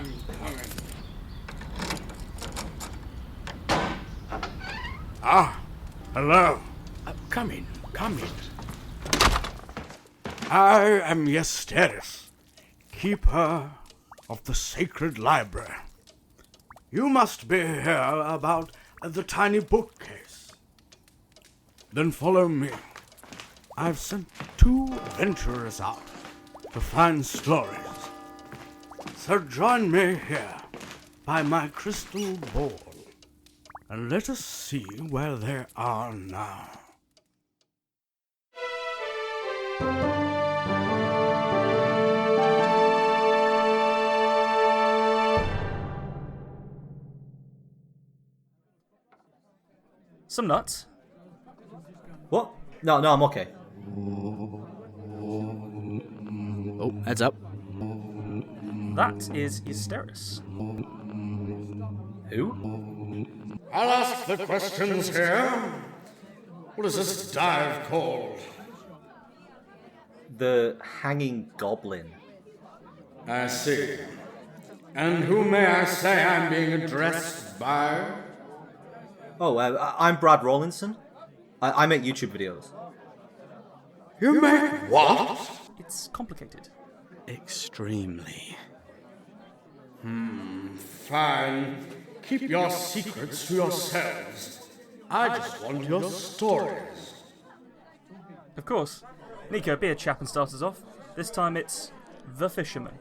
I'm coming. Ah, hello. Come in. I am Yisterrus, keeper of the sacred library. You must be here about the tiny bookcase. Then follow me. I've sent 2 adventurers out to find stories. So join me here by my crystal ball, and let us see where they are now. Some nuts. What? No, I'm okay. Oh, heads up. That is Yisterrus. Who? I'll ask the questions here. What is this dive called? The Hanging Goblin. I see. And who may I say I'm being addressed by? Oh, I'm Brad Rawlinson. I make YouTube videos. You make what? It's complicated. Extremely. Fine. Keep your secrets to yourselves. I just want your stories. Of course. Nico, be a chap and start us off. This time it's The Fisherman.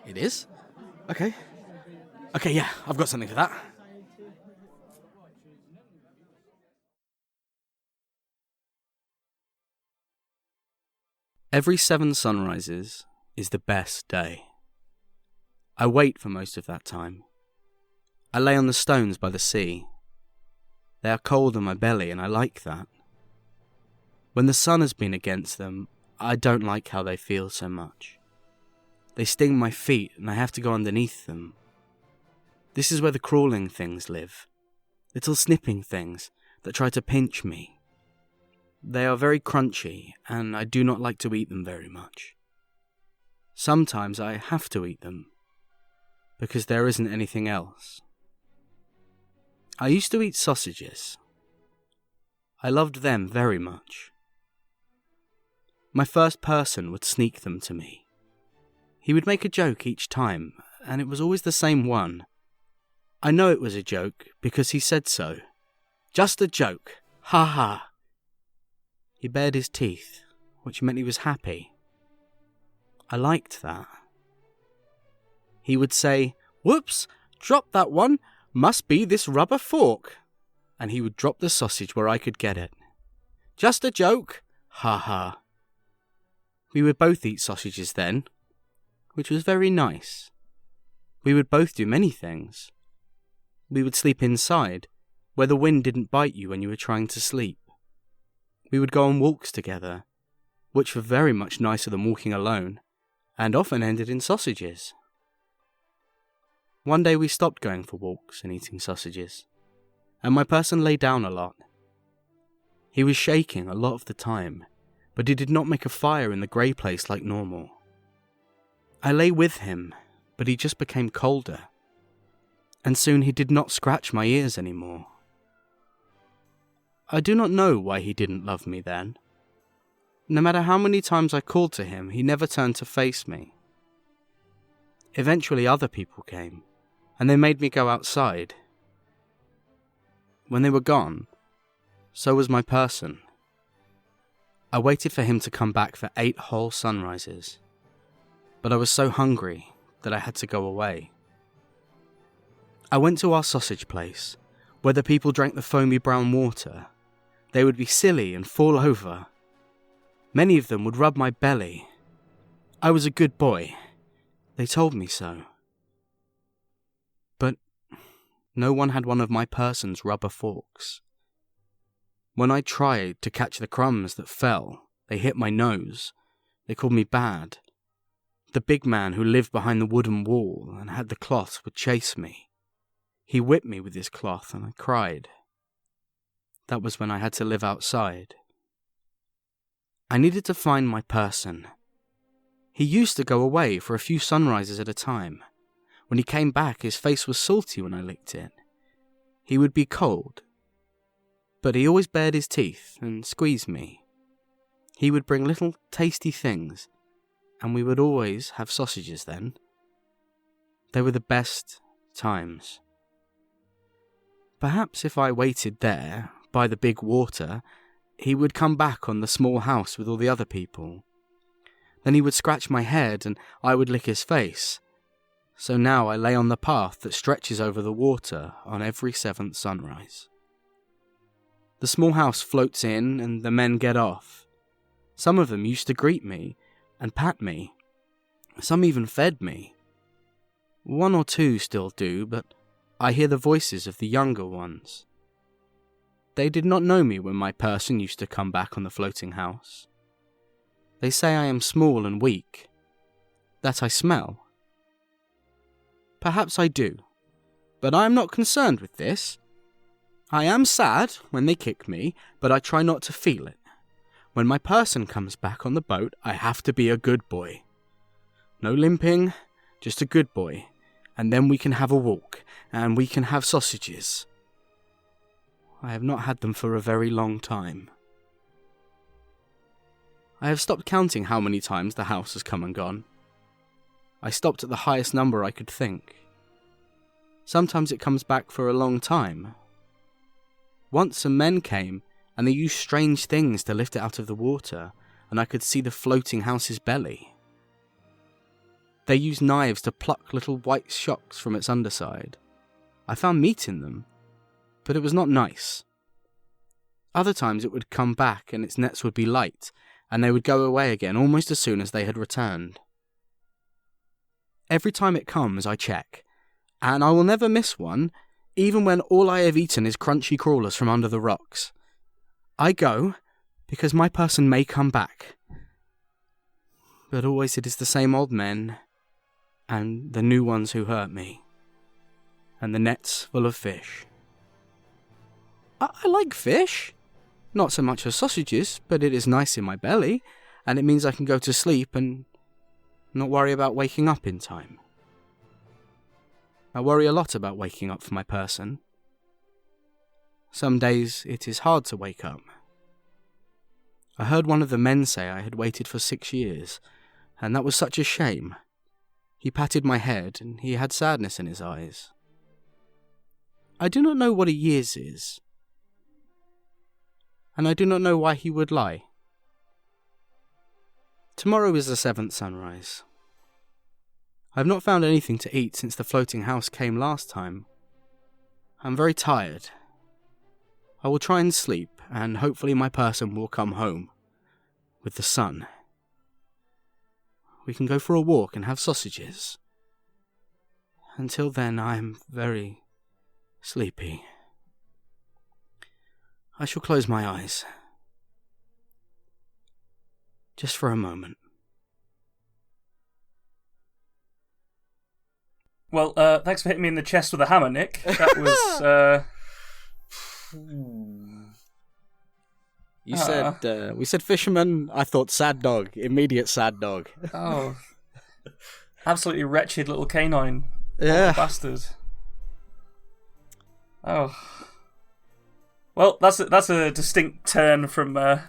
It is? Okay, yeah, I've got something for that. Every 7 sunrises is the best day. I wait for most of that time. I lay on the stones by the sea. They are cold on my belly, and I like that. When the sun has been against them, I don't like how they feel so much. They sting my feet, and I have to go underneath them. This is where the crawling things live. Little snipping things that try to pinch me. They are very crunchy, and I do not like to eat them very much. Sometimes I have to eat them, because there isn't anything else. I used to eat sausages. I loved them very much. My first person would sneak them to me. He would make a joke each time, and it was always the same one. I know it was a joke because he said so. Just a joke. Ha ha. He bared his teeth, which meant he was happy. I liked that. He would say, "Whoops, drop that one, must be this rubber fork." And he would drop the sausage where I could get it. Just a joke. Ha ha. We would both eat sausages then, which was very nice. We would both do many things. We would sleep inside, where the wind didn't bite you when you were trying to sleep. We would go on walks together, which were very much nicer than walking alone, and often ended in sausages. One day we stopped going for walks and eating sausages, and my person lay down a lot. He was shaking a lot of the time, but he did not make a fire in the grey place like normal. I lay with him, but he just became colder, and soon he did not scratch my ears anymore. I do not know why he didn't love me then. No matter how many times I called to him, he never turned to face me. Eventually other people came, and they made me go outside. When they were gone, so was my person. I waited for him to come back for 8 whole sunrises, but I was so hungry that I had to go away. I went to our sausage place, where the people drank the foamy brown water. They would be silly and fall over. Many of them would rub my belly. I was a good boy. They told me so. But no one had one of my person's rubber forks. When I tried to catch the crumbs that fell, they hit my nose. They called me bad. The big man who lived behind the wooden wall and had the cloth would chase me. He whipped me with his cloth and I cried. That was when I had to live outside. I needed to find my person. He used to go away for a few sunrises at a time, When he came back, his face was salty when I licked it. He would be cold, but he always bared his teeth and squeezed me. He would bring little tasty things, and we would always have sausages then. They were the best times. Perhaps if I waited there, by the big water, he would come back on the small house with all the other people. Then he would scratch my head and I would lick his face. So now I lay on the path that stretches over the water on every 7th sunrise. The small house floats in and the men get off. Some of them used to greet me and pat me. Some even fed me. 1 or 2 still do, but I hear the voices of the younger ones. They did not know me when my person used to come back on the floating house. They say I am small and weak, that I smell. Perhaps I do, but I am not concerned with this. I am sad when they kick me, but I try not to feel it. When my person comes back on the boat, I have to be a good boy. No limping, just a good boy, and then we can have a walk, and we can have sausages. I have not had them for a very long time. I have stopped counting how many times the house has come and gone. I stopped at the highest number I could think. Sometimes it comes back for a long time. Once some men came, and they used strange things to lift it out of the water, and I could see the floating house's belly. They used knives to pluck little white shocks from its underside. I found meat in them, but it was not nice. Other times it would come back and its nets would be light, and they would go away again almost as soon as they had returned. Every time it comes, I check, and I will never miss one, even when all I have eaten is crunchy crawlers from under the rocks. I go, because my person may come back. But always it is the same old men, and the new ones who hurt me, and the nets full of fish. I like fish. Not so much as sausages, but it is nice in my belly, and it means I can go to sleep and not worry about waking up in time. I worry a lot about waking up for my person. Some days it is hard to wake up. I heard one of the men say I had waited for 6 years, and that was such a shame. He patted my head, and he had sadness in his eyes. I do not know what a years is, and I do not know why he would lie. Tomorrow is the 7th sunrise. I have not found anything to eat since the floating house came last time. I am very tired. I will try and sleep, and hopefully my person will come home with the sun. We can go for a walk and have sausages. Until then, I am very sleepy. I shall close my eyes. Just for a moment. Well, thanks for hitting me in the chest with a hammer, Nick. That was... You said, we said fisherman, I thought sad dog, immediate sad dog. Oh. Absolutely wretched little canine. Yeah. Bastard. Oh. Well, that's a distinct turn from the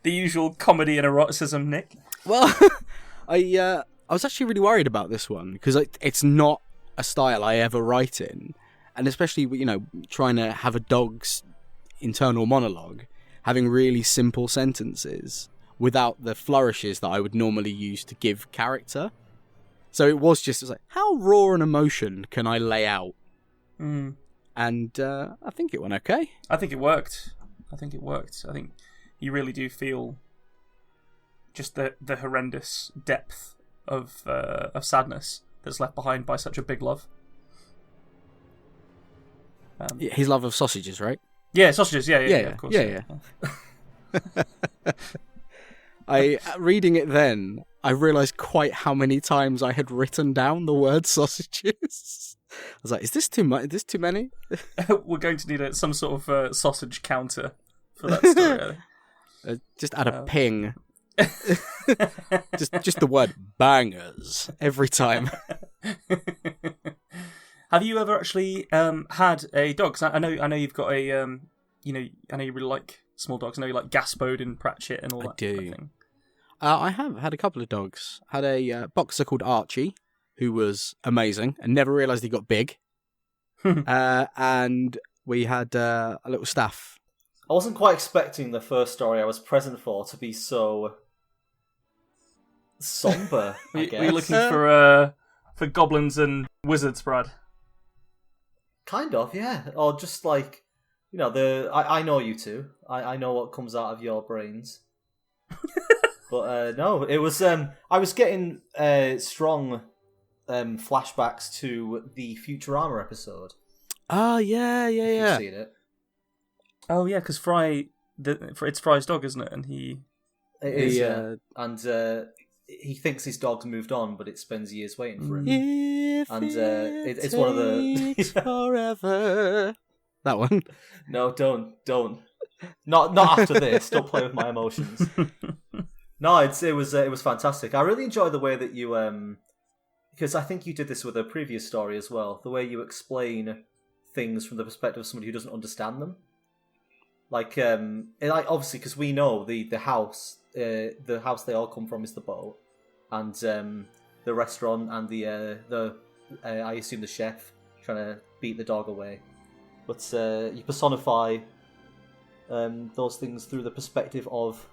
usual comedy and eroticism, Nick. Well, I was actually really worried about this one, because it's not a style I ever write in. And especially, trying to have a dog's internal monologue, having really simple sentences without the flourishes that I would normally use to give character. So it was like, how raw an emotion can I lay out? Mm. And I think it went okay. I think it worked. I think you really do feel just the horrendous depth of sadness that's left behind by such a big love. His love of sausages, right? Yeah, sausages. Yeah, of course. Yeah. Reading it then, I realised quite how many times I had written down the word sausages. I was like, is this too much? Is this too many? We're going to need some sort of sausage counter for that story. Just add a ping. just the word bangers every time. Have you ever actually had a dog? 'Cause I know you've got a I know you really like small dogs. I know you like Gaspode and Pratchett and all that do. kind of thing. I have had a couple of dogs. Had a boxer called Archie, who was amazing, and never realised he got big. And we had a little staff. I wasn't quite expecting the first story I was present for to be so somber. I guess. Were you looking for goblins and wizards, Brad? Kind of, yeah. Or just like, I know you two. I know what comes out of your brains. But no, it was. I was getting strong flashbacks to the Futurama episode. Oh, yeah. You've seen it. Oh yeah, because it's Fry's dog, isn't it? And he and he thinks his dog's moved on, but it spends years waiting for him. It's one of the forever. That one. No, don't. Not after this. Don't play with my emotions. No, it was fantastic. I really enjoy the way that you because I think you did this with a previous story as well. The way you explain things from the perspective of somebody who doesn't understand them. Like obviously because we know the house they all come from is the boat, and the restaurant and the I assume the chef trying to beat the dog away. But you personify those things through the perspective of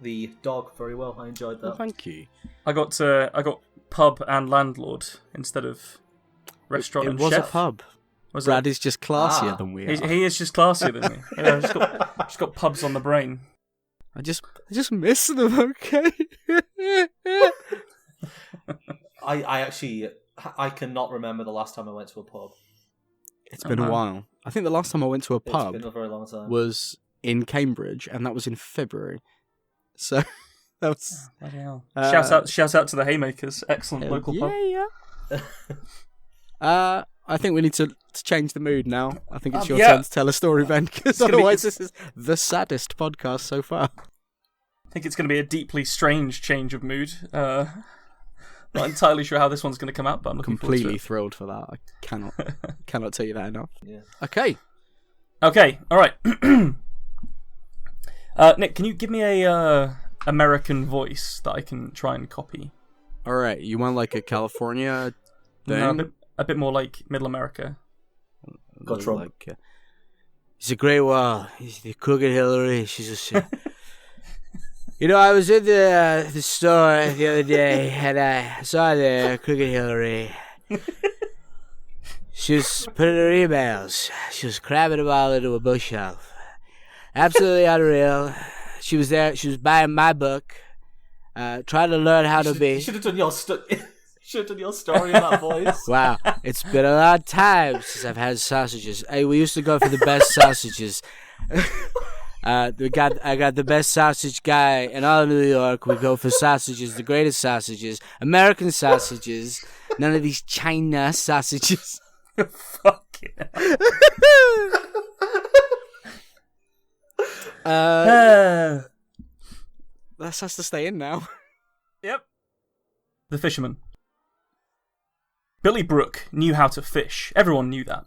the dog very well. I enjoyed that. Well, thank you. I got pub and landlord instead of restaurant and chef. It was a pub. Brad is just classier than we are. He is just classier than me. Yeah, I've just got pubs on the brain. I just miss them. Okay. I cannot remember the last time I went to a pub. It's been a while. I think the last time I went to a pub it's been a very long time. Was in Cambridge, and that was in February. So that was. Oh, bloody hell. Shout out to the Haymakers. Excellent local pub. Yeah. I think we need to change the mood now. I think it's your turn to tell a story, Ben, because otherwise this is the saddest podcast so far. I think it's going to be a deeply strange change of mood. Not entirely sure how this one's going to come out, but I'm looking completely thrilled for that. I cannot tell you that enough. Yeah. Okay, all right. Nick, can you give me a American voice that I can try and copy? All right, you want like a California thing? No, a bit more like Middle America. Got Trump. Like, it's a great wall. The crooked Hillary. She's just. I was at the store the other day and I saw the crooked Hillary. She was putting her emails. She was cramming them all into a bookshelf. Absolutely unreal. She was there. She was buying my book, trying to learn how to be. You should have done your story in that voice. Wow, it's been a long time since I've had sausages. Hey, we used to go for the best sausages. I got the best sausage guy in all of New York. We go for sausages, the greatest sausages, American sausages. None of these China sausages. Fuck yeah. That has to stay in now. Yep. The Fisherman. Billy Brooke knew how to fish. Everyone knew that.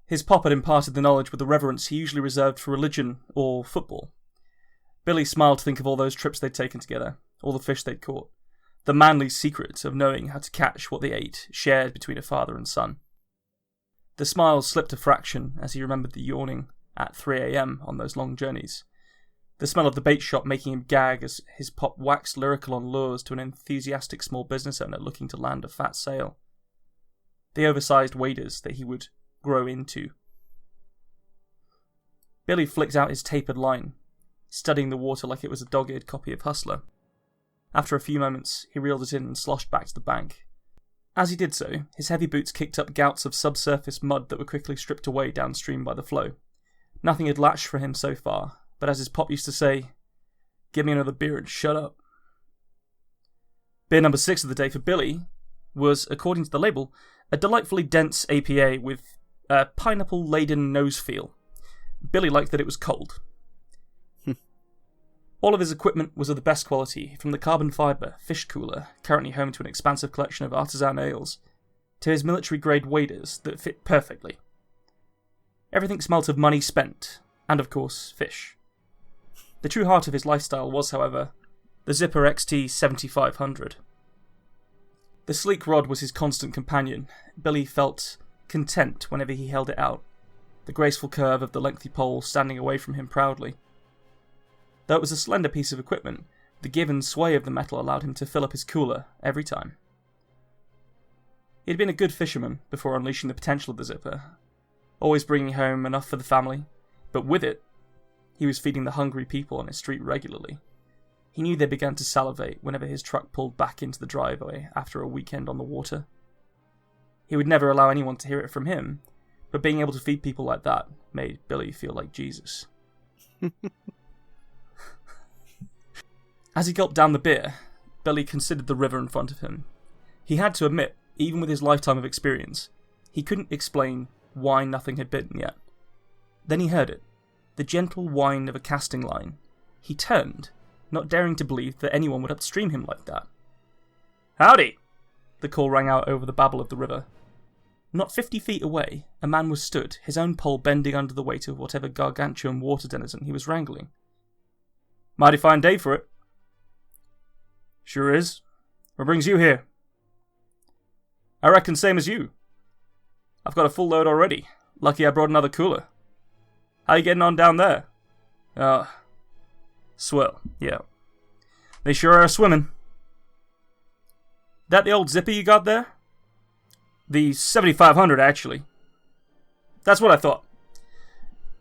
His pop had imparted the knowledge with the reverence he usually reserved for religion or football. Billy smiled to think of all those trips they'd taken together, all the fish they'd caught, the manly secret of knowing how to catch what they ate, shared between a father and son. The smiles slipped a fraction as he remembered the yawning at 3 a.m. on those long journeys, the smell of the bait shop making him gag as his pop waxed lyrical on lures to an enthusiastic small business owner looking to land a fat sale. The oversized waders that he would grow into. Billy flicked out his tapered line, studying the water like it was a dog-eared copy of Hustler. After a few moments, he reeled it in and sloshed back to the bank. As he did so, his heavy boots kicked up gouts of subsurface mud that were quickly stripped away downstream by the flow. Nothing had latched for him so far, but as his pop used to say, "Give me another beer and shut up." Beer number 6 of the day for Billy was, according to the label, a delightfully dense APA with a pineapple-laden nose feel. Billy liked that it was cold. All of his equipment was of the best quality, from the carbon fibre fish cooler, currently home to an expansive collection of artisan ales, to his military-grade waders that fit perfectly. Everything smelt of money spent, and of course, fish. The true heart of his lifestyle was, however, the Zipper XT 7500. The sleek rod was his constant companion. Billy felt content whenever he held it out, the graceful curve of the lengthy pole standing away from him proudly. Though it was a slender piece of equipment, the give and sway of the metal allowed him to fill up his cooler every time. He had been a good fisherman before unleashing the potential of the Zipper, always bringing home enough for the family, but with it, he was feeding the hungry people on his street regularly. He knew they began to salivate whenever his truck pulled back into the driveway after a weekend on the water. He would never allow anyone to hear it from him, but being able to feed people like that made Billy feel like Jesus. As he gulped down the beer, Billy considered the river in front of him. He had to admit, even with his lifetime of experience, he couldn't explain why nothing had bitten yet. Then he heard it, the gentle whine of a casting line. He turned, not daring to believe that anyone would upstream him like that. "Howdy!" the call rang out over the babble of the river. Not 50 feet away, a man was stood, his own pole bending under the weight of whatever gargantuan water denizen he was wrangling. "Mighty fine day for it." "Sure is. What brings you here?" "I reckon same as you. I've got a full load already. Lucky I brought another cooler. How you getting on down there?" Swell, yeah. They sure are swimming." "That the old Zipper you got there?" "The 7500, actually." "That's what I thought.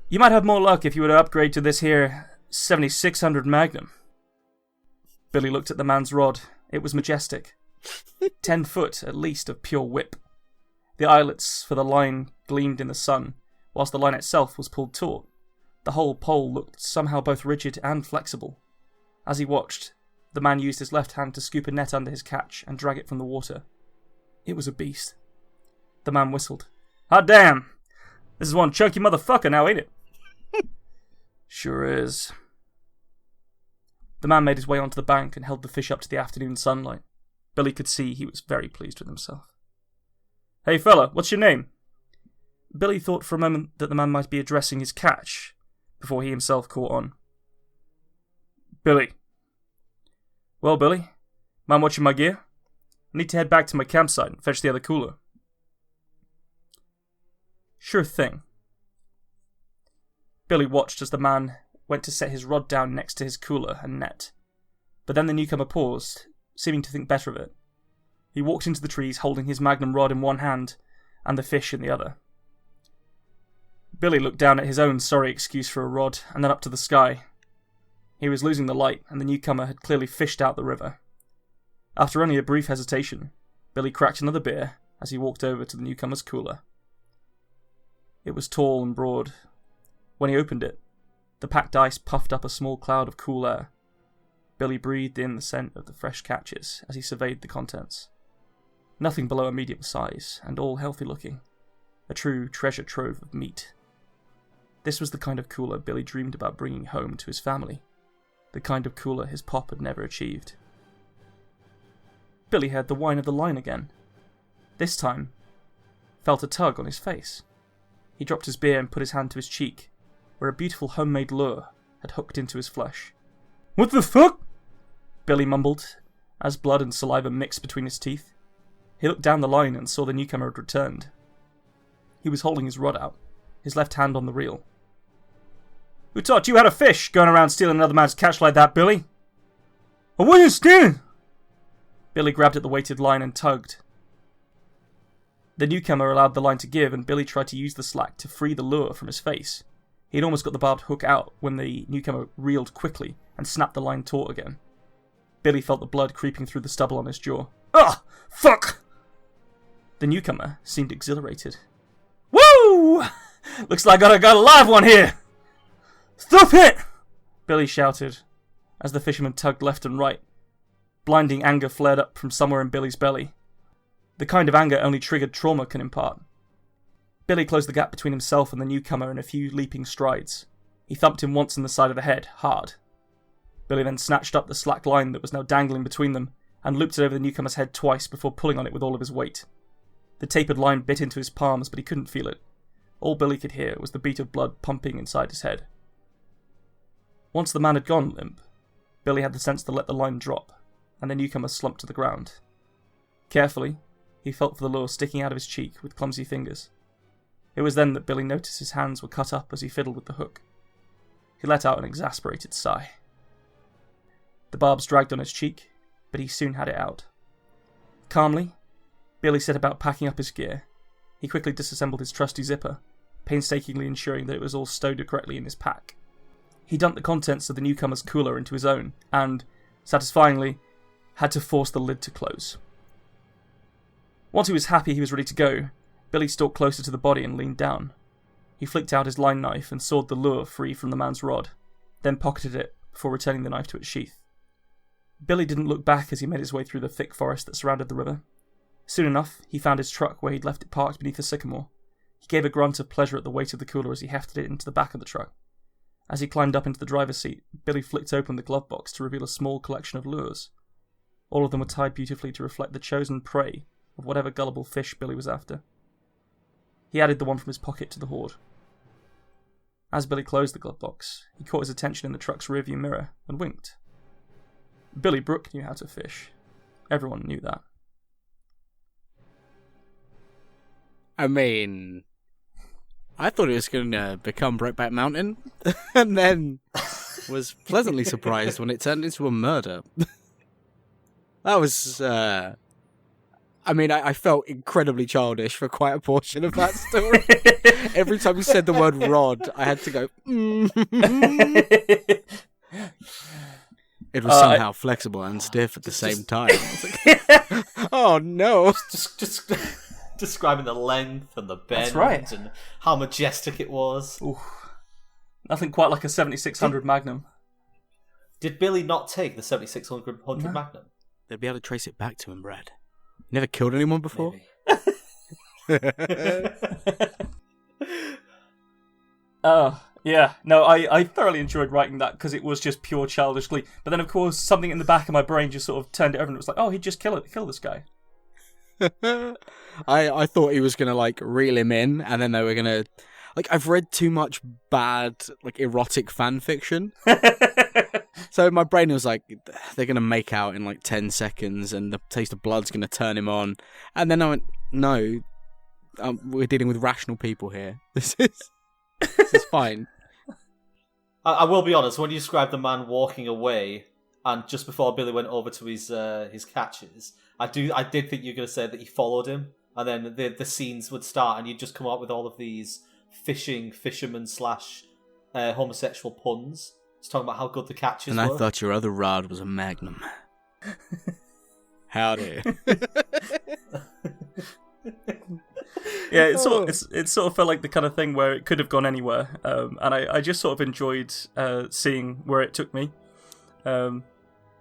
You might have more luck if you were to upgrade to this here 7600 Magnum." Billy looked at the man's rod. It was majestic. 10 foot, at least, of pure whip. The eyelets for the line gleamed in the sun, whilst the line itself was pulled taut. The whole pole looked somehow both rigid and flexible. As he watched, the man used his left hand to scoop a net under his catch and drag it from the water. It was a beast. The man whistled. "Hot damn! This is one chunky motherfucker now, ain't it?" "Sure is." The man made his way onto the bank and held the fish up to the afternoon sunlight. Billy could see he was very pleased with himself. "Hey fella, what's your name?" Billy thought for a moment that the man might be addressing his catch, before he himself caught on. "Billy." "Well, Billy, mind watching my gear? I need to head back to my campsite and fetch the other cooler." "Sure thing." Billy watched as the man went to set his rod down next to his cooler and net, but then the newcomer paused, seeming to think better of it. He walked into the trees holding his magnum rod in one hand and the fish in the other. Billy looked down at his own sorry excuse for a rod and then up to the sky. He was losing the light and the newcomer had clearly fished out the river. After only a brief hesitation, Billy cracked another beer as he walked over to the newcomer's cooler. It was tall and broad. When he opened it, the packed ice puffed up a small cloud of cool air. Billy breathed in the scent of the fresh catches as he surveyed the contents. Nothing below a medium size, and all healthy looking. A true treasure trove of meat. This was the kind of cooler Billy dreamed about bringing home to his family. The kind of cooler his pop had never achieved. Billy heard the whine of the line again. This time, felt a tug on his face. He dropped his beer and put his hand to his cheek, where a beautiful homemade lure had hooked into his flesh. "What the fuck?" Billy mumbled, as blood and saliva mixed between his teeth. He looked down the line and saw the newcomer had returned. He was holding his rod out, his left hand on the reel. "Who taught you how to fish, going around stealing another man's catch like that, Billy?" "I wasn't stealing!" Billy grabbed at the weighted line and tugged. The newcomer allowed the line to give, and Billy tried to use the slack to free the lure from his face. He had almost got the barbed hook out when the newcomer reeled quickly and snapped the line taut again. Billy felt the blood creeping through the stubble on his jaw. "Ugh! Fuck!" The newcomer seemed exhilarated. "Woo! Looks like I got a live one here!" "Stop it!" Billy shouted, as the fisherman tugged left and right. Blinding anger flared up from somewhere in Billy's belly. The kind of anger only triggered trauma can impart. Billy closed the gap between himself and the newcomer in a few leaping strides. He thumped him once in the side of the head, hard. Billy then snatched up the slack line that was now dangling between them, and looped it over the newcomer's head twice before pulling on it with all of his weight. The tapered line bit into his palms, but he couldn't feel it. All Billy could hear was the beat of blood pumping inside his head. Once the man had gone limp, Billy had the sense to let the line drop, and the newcomer slumped to the ground. Carefully, he felt for the lure sticking out of his cheek with clumsy fingers. It was then that Billy noticed his hands were cut up as he fiddled with the hook. He let out an exasperated sigh. The barbs dragged on his cheek, but he soon had it out. Calmly, Billy set about packing up his gear. He quickly disassembled his trusty zipper, painstakingly ensuring that it was all stowed correctly in his pack. He dumped the contents of the newcomer's cooler into his own, and, satisfyingly, had to force the lid to close. Once he was happy he was ready to go, Billy stalked closer to the body and leaned down. He flicked out his line knife and sawed the lure free from the man's rod, then pocketed it before returning the knife to its sheath. Billy didn't look back as he made his way through the thick forest that surrounded the river. Soon enough, he found his truck where he'd left it parked beneath a sycamore. He gave a grunt of pleasure at the weight of the cooler as he hefted it into the back of the truck. As he climbed up into the driver's seat, Billy flicked open the glove box to reveal a small collection of lures. All of them were tied beautifully to reflect the chosen prey of whatever gullible fish Billy was after. He added the one from his pocket to the hoard. As Billy closed the glove box, he caught his attention in the truck's rearview mirror and winked. Billy Brooke knew how to fish. Everyone knew that. I mean, I thought it was going to become Brokeback Mountain, and then was pleasantly surprised when it turned into a murder. That was, I felt incredibly childish for quite a portion of that story. Every time you said the word rod, I had to go, It was somehow flexible and stiff at the same time. I was like, oh no. Just describing the length and the bend. That's right. And how majestic it was. Ooh. Nothing quite like a 7600 Magnum. Did Billy not take the 7600 Magnum? They'd be able to trace it back to him, Brad. Never killed anyone before? Yeah. No, I thoroughly enjoyed writing that because it was just pure childish glee. But then, of course, something in the back of my brain just sort of turned it over and it was like, oh, he'd just kill this guy. I thought he was going to, like, reel him in, and then they were going to... Like, I've read too much bad, like, erotic fan fiction. So my brain was like, they're going to make out in, like, 10 seconds, and the taste of blood's going to turn him on. And then I went, no, we're dealing with rational people here. This is fine. I will be honest, when you described the man walking away, and just before Billy went over to his catches, I did think you were going to say that he followed him, and then the scenes would start, and you'd just come up with all of these fisherman / homosexual puns. Just talking about how good the catches were. And I thought your other rod was a magnum. Howdy. Yeah, it sort of felt like the kind of thing where it could have gone anywhere, and I just sort of enjoyed seeing where it took me. I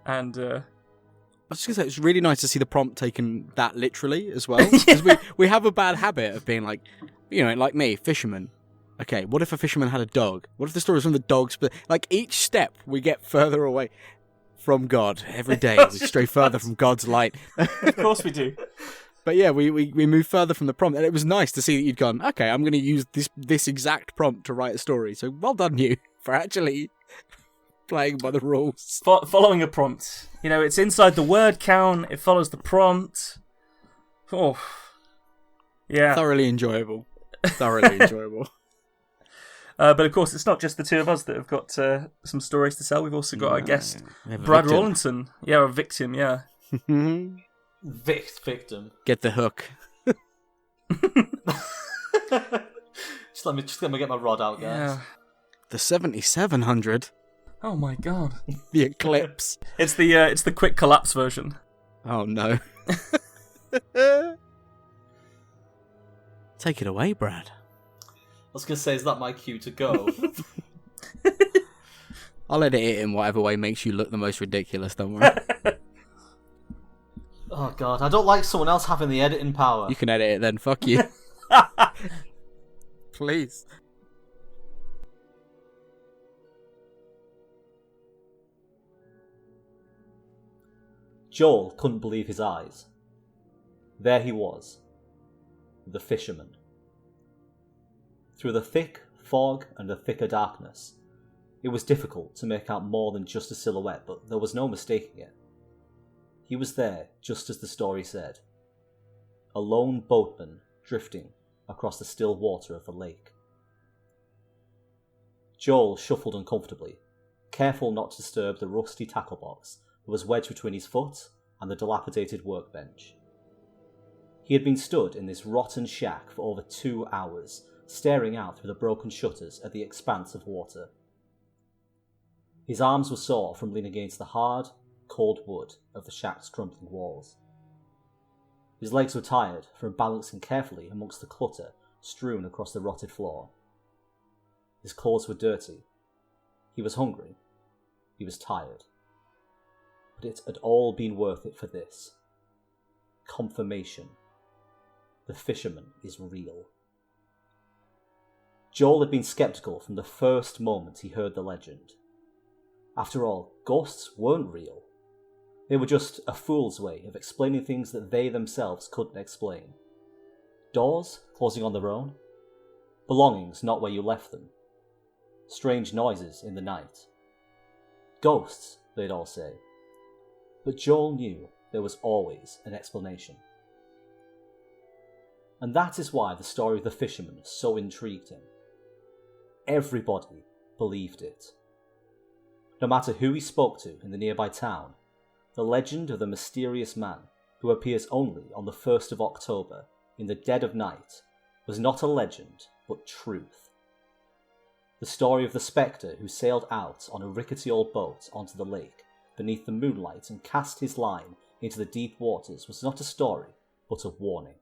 was just going to say, it's really nice to see the prompt taken that literally as well. Because we have a bad habit of being like, you know, like me, fisherman. Okay, what if a fisherman had a dog? What if the story was from the dogs? But like each step, we get further away from God. Every day, we stray further from God's light. Of course we do. But yeah, we move further from the prompt, and it was nice to see that you'd gone, okay, I'm going to use this exact prompt to write a story. So well done you for actually playing by the rules. Following a prompt. You know, it's inside the word count, it follows the prompt. Oh, yeah. Thoroughly enjoyable. But of course, it's not just the two of us that have got some stories to tell. We've also got our guest, Brad Rawlinson. Yeah, a victim, yeah. Victim. Get the hook. just let me get my rod out, guys. Yeah. The 7700. Oh my god. The Eclipse. It's the quick collapse version. Oh no. Take it away, Brad. I was going to say, is that my cue to go? I'll edit it in whatever way makes you look the most ridiculous, don't worry. Oh god, I don't like someone else having the editing power. You can edit it then, fuck you. Please. Joel couldn't believe his eyes. There he was, the Fisherman. Through the thick fog and the thicker darkness, it was difficult to make out more than just a silhouette, but there was no mistaking it. He was there, just as the story said. A lone boatman drifting across the still water of the lake. Joel shuffled uncomfortably, careful not to disturb the rusty tackle box that was wedged between his foot and the dilapidated workbench. He had been stood in this rotten shack for over 2 hours, staring out through the broken shutters at the expanse of water. His arms were sore from leaning against the hard, cold wood of the shack's crumbling walls. His legs were tired from balancing carefully amongst the clutter strewn across the rotted floor. His clothes were dirty. He was hungry. He was tired. But it had all been worth it for this. Confirmation. The Fisherman is real. Joel had been sceptical from the first moment he heard the legend. After all, ghosts weren't real. They were just a fool's way of explaining things that they themselves couldn't explain. Doors closing on their own. Belongings not where you left them. Strange noises in the night. Ghosts, they'd all say. But Joel knew there was always an explanation. And that is why the story of the Fisherman so intrigued him. Everybody believed it. No matter who he spoke to in the nearby town, the legend of the mysterious man who appears only on the 1st of October in the dead of night was not a legend, but truth. The story of the spectre who sailed out on a rickety old boat onto the lake beneath the moonlight and cast his line into the deep waters was not a story, but a warning.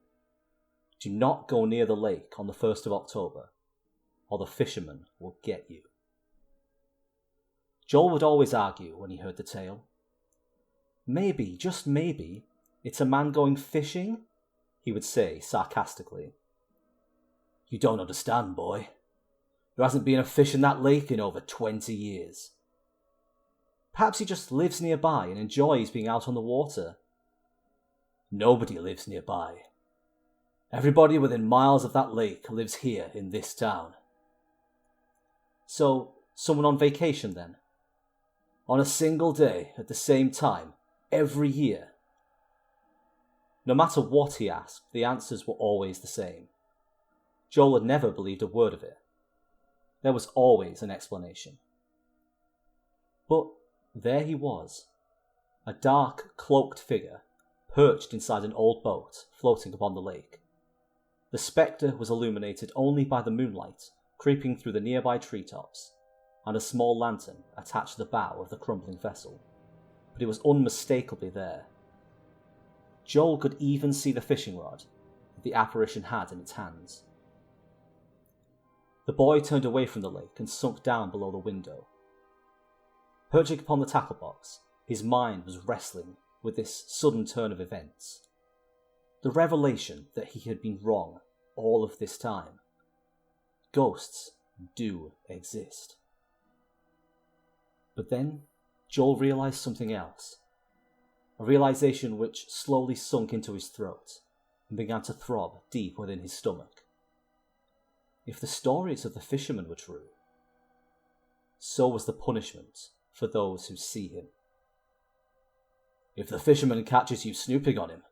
Do not go near the lake on the 1st of October, or the Fisherman will get you. Joel would always argue when he heard the tale. Maybe, just maybe, it's a man going fishing, he would say sarcastically. You don't understand, boy. There hasn't been a fish in that lake in over 20 years. Perhaps he just lives nearby and enjoys being out on the water. Nobody lives nearby. Everybody within miles of that lake lives here in this town. So, someone on vacation then? On a single day, at the same time, every year? No matter what he asked, the answers were always the same. Joel had never believed a word of it. There was always an explanation. But there he was, a dark, cloaked figure, perched inside an old boat floating upon the lake. The spectre was illuminated only by the moonlight creeping through the nearby treetops, and a small lantern attached to the bow of the crumbling vessel, but it was unmistakably there. Joel could even see the fishing rod that the apparition had in its hands. The boy turned away from the lake and sunk down below the window. Perching upon the tackle box, his mind was wrestling with this sudden turn of events. The revelation that he had been wrong all of this time. Ghosts do exist. But then Joel realised something else. A realisation which slowly sunk into his throat and began to throb deep within his stomach. If the stories of the Fisherman were true, so was the punishment for those who see him. If the Fisherman catches you snooping on him,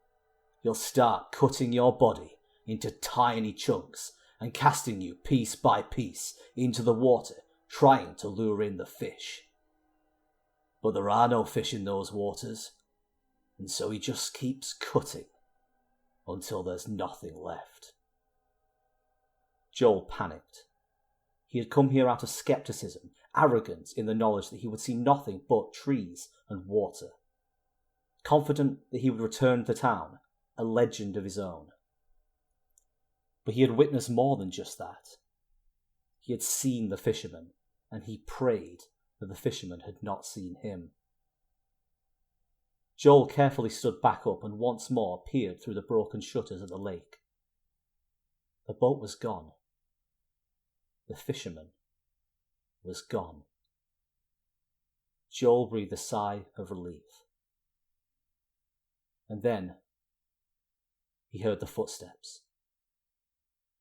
he'll start cutting your body into tiny chunks and casting you piece by piece into the water, trying to lure in the fish. But there are no fish in those waters, and so he just keeps cutting until there's nothing left. Joel panicked. He had come here out of skepticism, arrogant in the knowledge that he would see nothing but trees and water. Confident that he would return to town, a legend of his own. But he had witnessed more than just that. He had seen the Fisherman, and he prayed that the Fisherman had not seen him. Joel carefully stood back up and once more peered through the broken shutters at the lake. The boat was gone. The Fisherman was gone. Joel breathed a sigh of relief. And then he heard the footsteps.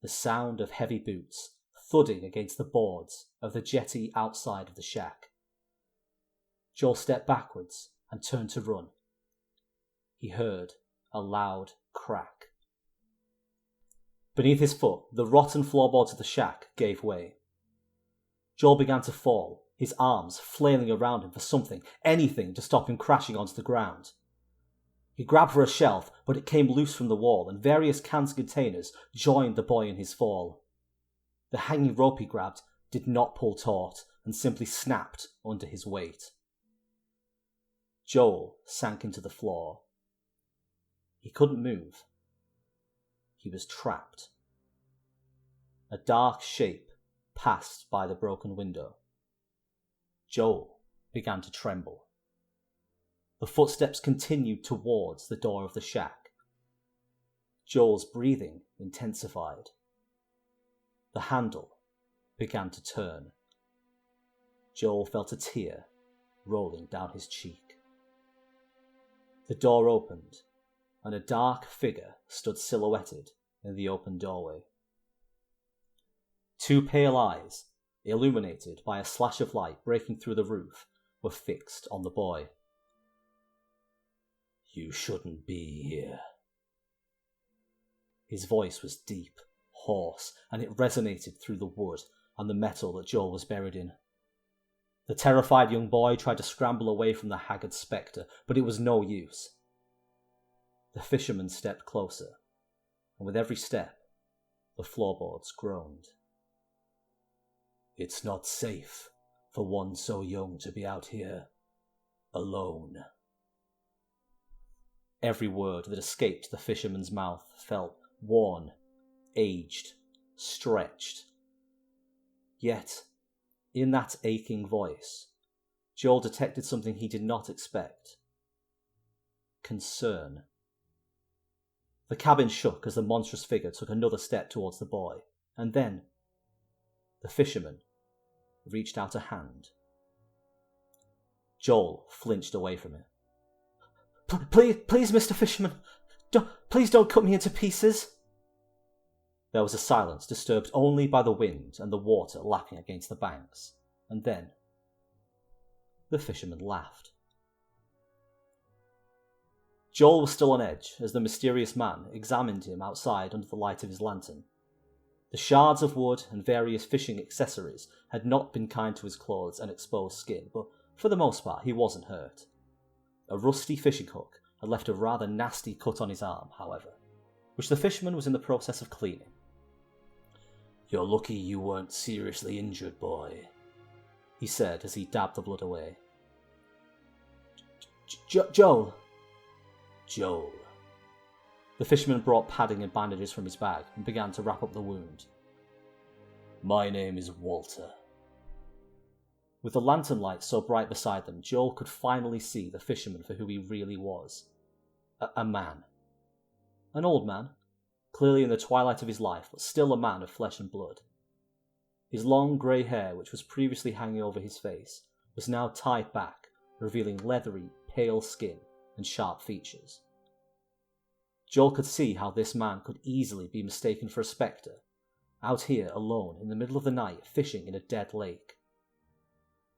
the sound of heavy boots thudding against the boards of the jetty outside of the shack. Joel stepped backwards and turned to run. He heard a loud crack. Beneath his foot, the rotten floorboards of the shack gave way. Joel began to fall, his arms flailing around him for something, anything to stop him crashing onto the ground. He grabbed for a shelf, but it came loose from the wall, and various cans and containers joined the boy in his fall. The hanging rope he grabbed did not pull taut and simply snapped under his weight. Joel sank into the floor. He couldn't move. He was trapped. A dark shape passed by the broken window. Joel began to tremble. The footsteps continued towards the door of the shack. Joel's breathing intensified. The handle began to turn. Joel felt a tear rolling down his cheek. The door opened, and a dark figure stood silhouetted in the open doorway. Two pale eyes, illuminated by a slash of light breaking through the roof, were fixed on the boy. "You shouldn't be here." His voice was deep, hoarse, and it resonated through the wood and the metal that Joel was buried in. The terrified young boy tried to scramble away from the haggard spectre, but it was no use. The fisherman stepped closer, and with every step, the floorboards groaned. "It's not safe for one so young to be out here, alone." Every word that escaped the fisherman's mouth felt worn, aged, stretched. Yet, in that aching voice, Joel detected something he did not expect. Concern. The cabin shook as the monstrous figure took another step towards the boy, and then the fisherman reached out a hand. Joel flinched away from it. Please, Mr. Fisherman, please don't cut me into pieces." There was a silence disturbed only by the wind and the water lapping against the banks, and then the fisherman laughed. Joel was still on edge as the mysterious man examined him outside under the light of his lantern. The shards of wood and various fishing accessories had not been kind to his clothes and exposed skin, but for the most part he wasn't hurt. A rusty fishing hook had left a rather nasty cut on his arm, however, which the fisherman was in the process of cleaning. "You're lucky you weren't seriously injured, boy," he said as he dabbed the blood away. Joel. The fisherman brought padding and bandages from his bag and began to wrap up the wound. "My name is Walter." With the lantern light so bright beside them, Joel could finally see the fisherman for who he really was. A man. An old man, clearly in the twilight of his life, but still a man of flesh and blood. His long grey hair, which was previously hanging over his face, was now tied back, revealing leathery, pale skin and sharp features. Joel could see how this man could easily be mistaken for a spectre, out here alone in the middle of the night fishing in a dead lake.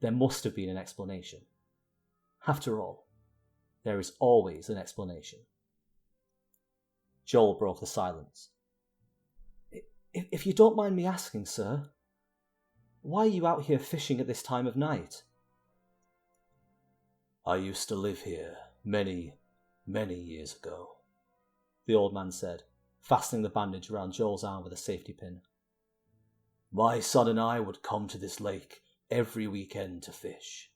There must have been an explanation. After all, there is always an explanation. Joel broke the silence. If you don't mind me asking, sir, why are you out here fishing at this time of night?" "I used to live here many years ago," the old man said, fastening the bandage around Joel's arm with a safety pin. "My son and I would come to this lake every weekend to fish.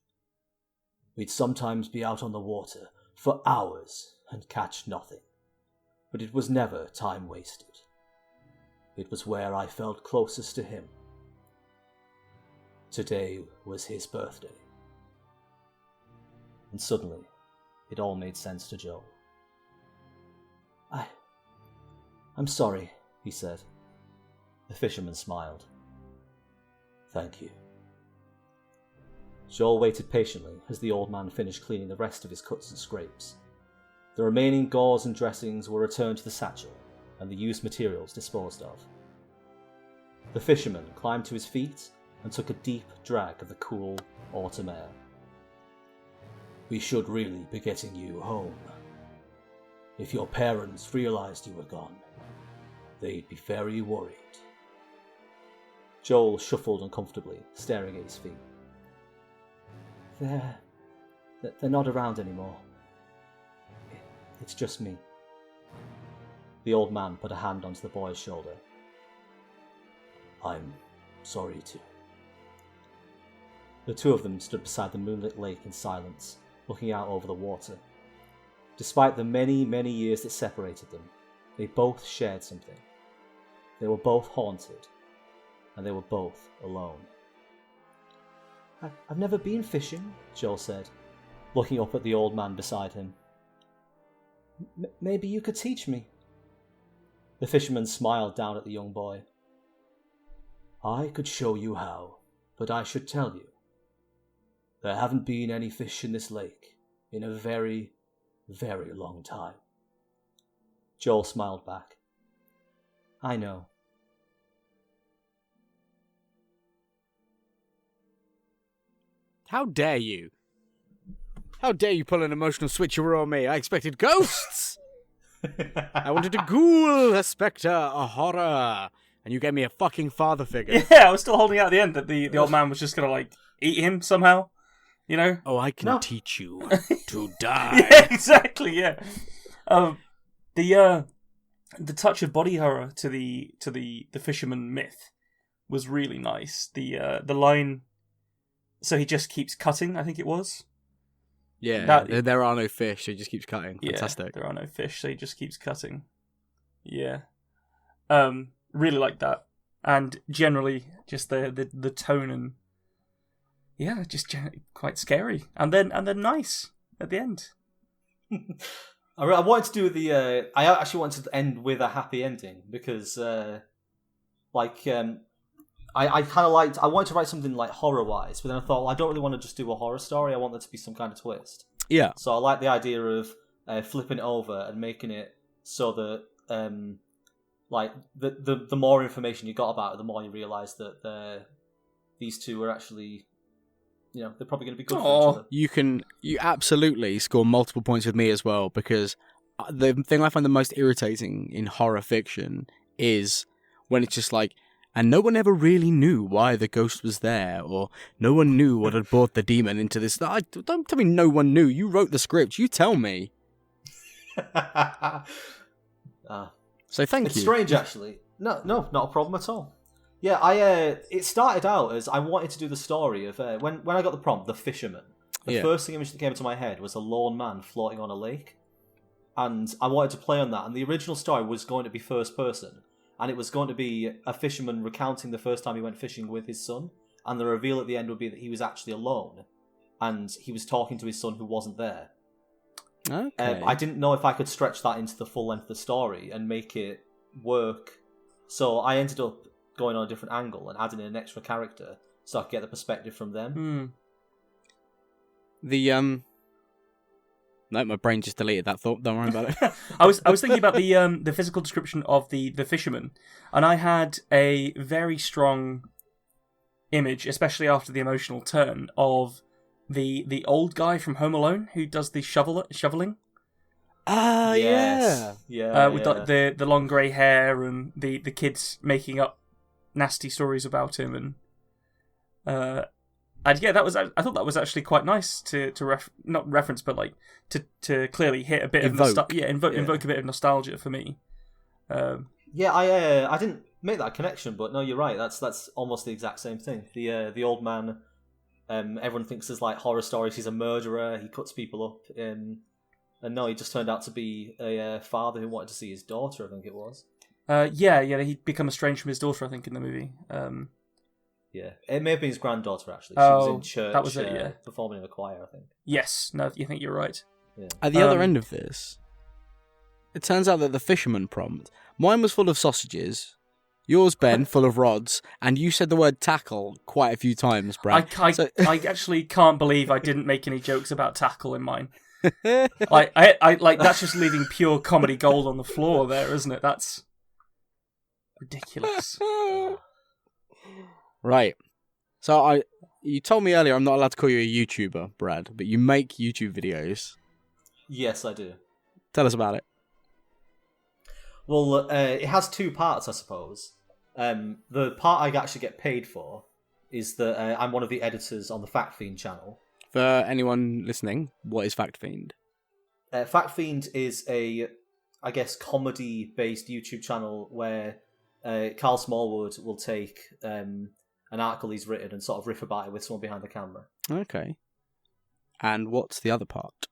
We'd sometimes be out on the water for hours and catch nothing, but it was never time wasted. It was where I felt closest to him. Today was his birthday." And suddenly, it all made sense to Joel. I'm sorry," he said. The fisherman smiled. "Thank you." Joel waited patiently as the old man finished cleaning the rest of his cuts and scrapes. The remaining gauze and dressings were returned to the satchel, and the used materials disposed of. The fisherman climbed to his feet and took a deep drag of the cool autumn air. We should really be getting you home. If your parents realized you were gone, they'd be very worried. Joel shuffled uncomfortably, staring at his feet. They're not around anymore. It's just me. The old man put a hand onto the boy's shoulder. I'm sorry too. The two of them stood beside the moonlit lake in silence, looking out over the water. Despite the many, many years that separated them, they both shared something. They were both haunted, and they were both alone. I've never been fishing, Joel said, looking up at the old man beside him. Maybe you could teach me. The fisherman smiled down at the young boy. I could show you how, but I should tell you. There haven't been any fish in this lake in a very, very long time. Joel smiled back. I know. How dare you? How dare you pull an emotional switcheroo on me? I expected ghosts! I wanted a ghoul, a spectre, a horror. And you gave me a fucking father figure. Yeah, I was still holding out the end that the old man was just going to, like, eat him somehow. You know? Oh, I can teach you to die. Yeah, exactly, yeah. The touch of body horror to the fisherman myth was really nice. The line, so he just keeps cutting, I think it was. Yeah, there are no fish, so he just keeps cutting. Fantastic. Yeah, there are no fish, so he just keeps cutting. Yeah. Really like that. And generally, just the tone and yeah, just quite scary. And then nice at the end. I wanted to do I actually wanted to end with a happy ending because, I kind of liked. I wanted to write something like horror-wise, but then I thought, well, I don't really want to just do a horror story. I want there to be some kind of twist. Yeah. So I like the idea of flipping it over and making it so that, the more information you got about it, the more you realise that these two are actually. You know, they're probably going to be good for each other. You absolutely score multiple points with me as well, because the thing I find the most irritating in horror fiction is when it's just like, and no one ever really knew why the ghost was there, or no one knew what had brought the demon into this. Don't tell me no one knew. You wrote the script. You tell me. So thank you. It's strange, actually. No, not a problem at all. Yeah, it started out as I wanted to do the story of when I got the prompt, the fisherman. The first image that came into my head was a lone man floating on a lake, and I wanted to play on that. And the original story was going to be first person, and it was going to be a fisherman recounting the first time he went fishing with his son. And the reveal at the end would be that he was actually alone, and he was talking to his son who wasn't there. Okay. I didn't know if I could stretch that into the full length of the story and make it work, so I ended up going on a different angle and adding in an extra character so I could get the perspective from them. No, my brain just deleted that thought. Don't worry about it. I was thinking about the physical description of the fisherman, and I had a very strong image, especially after the emotional turn, of the old guy from Home Alone who does the shoveling. Ah, yes. With the long grey hair and the kids making up nasty stories about him, and yeah, I thought that was actually quite nice to not reference, but like to clearly hit a bit of nostalgia. Invoke a bit of nostalgia for me. I didn't make that connection, but no, you're right. That's almost the exact same thing. The old man, everyone thinks is like horror stories. He's a murderer. He cuts people up, and no, he just turned out to be a father who wanted to see his daughter. I think it was. He'd become estranged from his daughter, I think, in the movie. Yeah, it may have been his granddaughter, actually. She was in church, that was it, yeah. Performing in the choir, I think. Yes, no, you think you're right. Yeah. At the other end of this, it turns out that the fisherman prompt, mine was full of sausages, yours, Ben, full of rods, and you said the word tackle quite a few times, Brad. I actually can't believe I didn't make any jokes about tackle in mine. I that's just leaving pure comedy gold on the floor there, isn't it? That's ridiculous. Right. So you told me earlier I'm not allowed to call you a YouTuber, Brad, but you make YouTube videos. Yes, I do. Tell us about it. Well, it has two parts, I suppose. The part I actually get paid for is that I'm one of the editors on the Fact Fiend channel. For anyone listening, what is Fact Fiend? Fact Fiend is a, I guess, comedy-based YouTube channel where Carl Smallwood will take an article he's written and sort of riff about it with someone behind the camera. Okay. And what's the other part?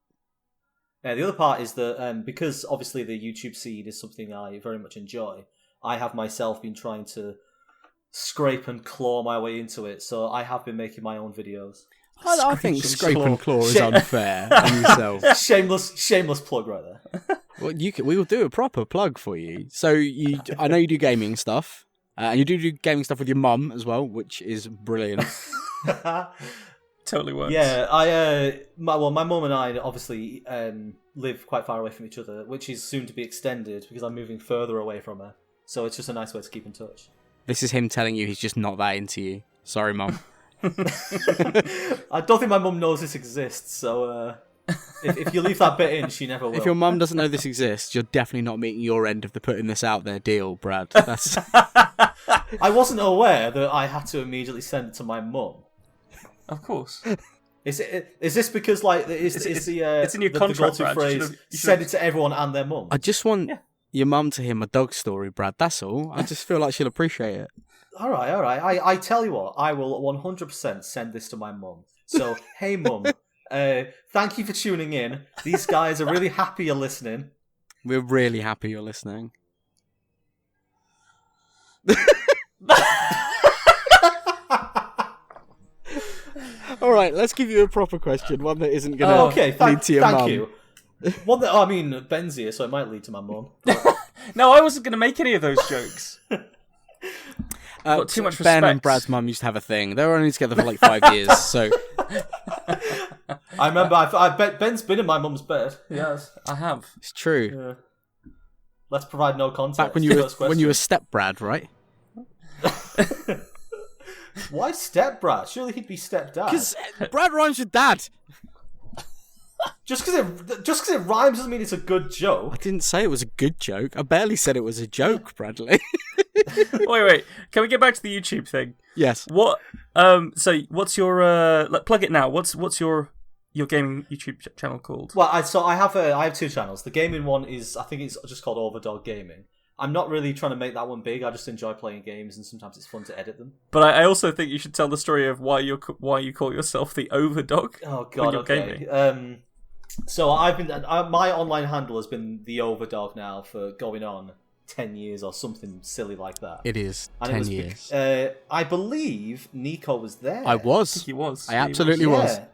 The other part is that because obviously the YouTube scene is something I very much enjoy, I have myself been trying to scrape and claw my way into it, so I have been making my own videos. I think scrape and claw is unfair on yourself. Shameless plug right there. Well, we will do a proper plug for you. So I know you do gaming stuff, and you do gaming stuff with your mum as well, which is brilliant. Totally works. Yeah, my mum and I obviously live quite far away from each other, which is soon to be extended because I'm moving further away from her. So it's just a nice way to keep in touch. This is him telling you he's just not that into you. Sorry, Mum. I don't think my mum knows this exists, so if you leave that bit in, she never will. If your mum doesn't know this exists, you're definitely not meeting your end of the putting this out there deal, Brad. That's... I wasn't aware that I had to immediately send it to my mum. Of course. Is this because like it's in your contract, the go-to phrase? Send it to everyone and their mum. I just want your mum to hear my dog story, Brad. That's all. I just feel like she'll appreciate it. All right. I tell you what, I will 100% send this to my mum. So, hey mum, thank you for tuning in. These guys are really happy you're listening. We're really happy you're listening. All right, let's give you a proper question, one that isn't going to lead to your mum. Thank you. One that, I mean, Ben's here, so it might lead to my mum. No, I wasn't going to make any of those jokes. Got too much respect. Ben and Brad's mum used to have a thing. They were only together for like 5 years, so... I remember, I bet Ben's been in my mum's bed. Yes, I have. It's true. Yeah. Let's provide no context. Back when you were step Brad, right? Why step Brad? Surely he'd be step dad. Because Brad rhymes with dad. Just because it rhymes doesn't mean it's a good joke. I didn't say it was a good joke. I barely said it was a joke, Bradley. Wait. Can we get back to the YouTube thing? Yes. What? So what's your? Plug it now. What's your gaming YouTube channel called? Well, I have two channels. The gaming one is, I think it's just called Overdog Gaming. I'm not really trying to make that one big. I just enjoy playing games, and sometimes it's fun to edit them. But I also think you should tell the story of why you call yourself the Overdog. Oh God, okay. Gaming. So I've been my online handle has been the Overdog now for going on 10 years or something silly like that. It is 10 years. I believe Nico was there. I was. I think he was. I absolutely was. Yeah.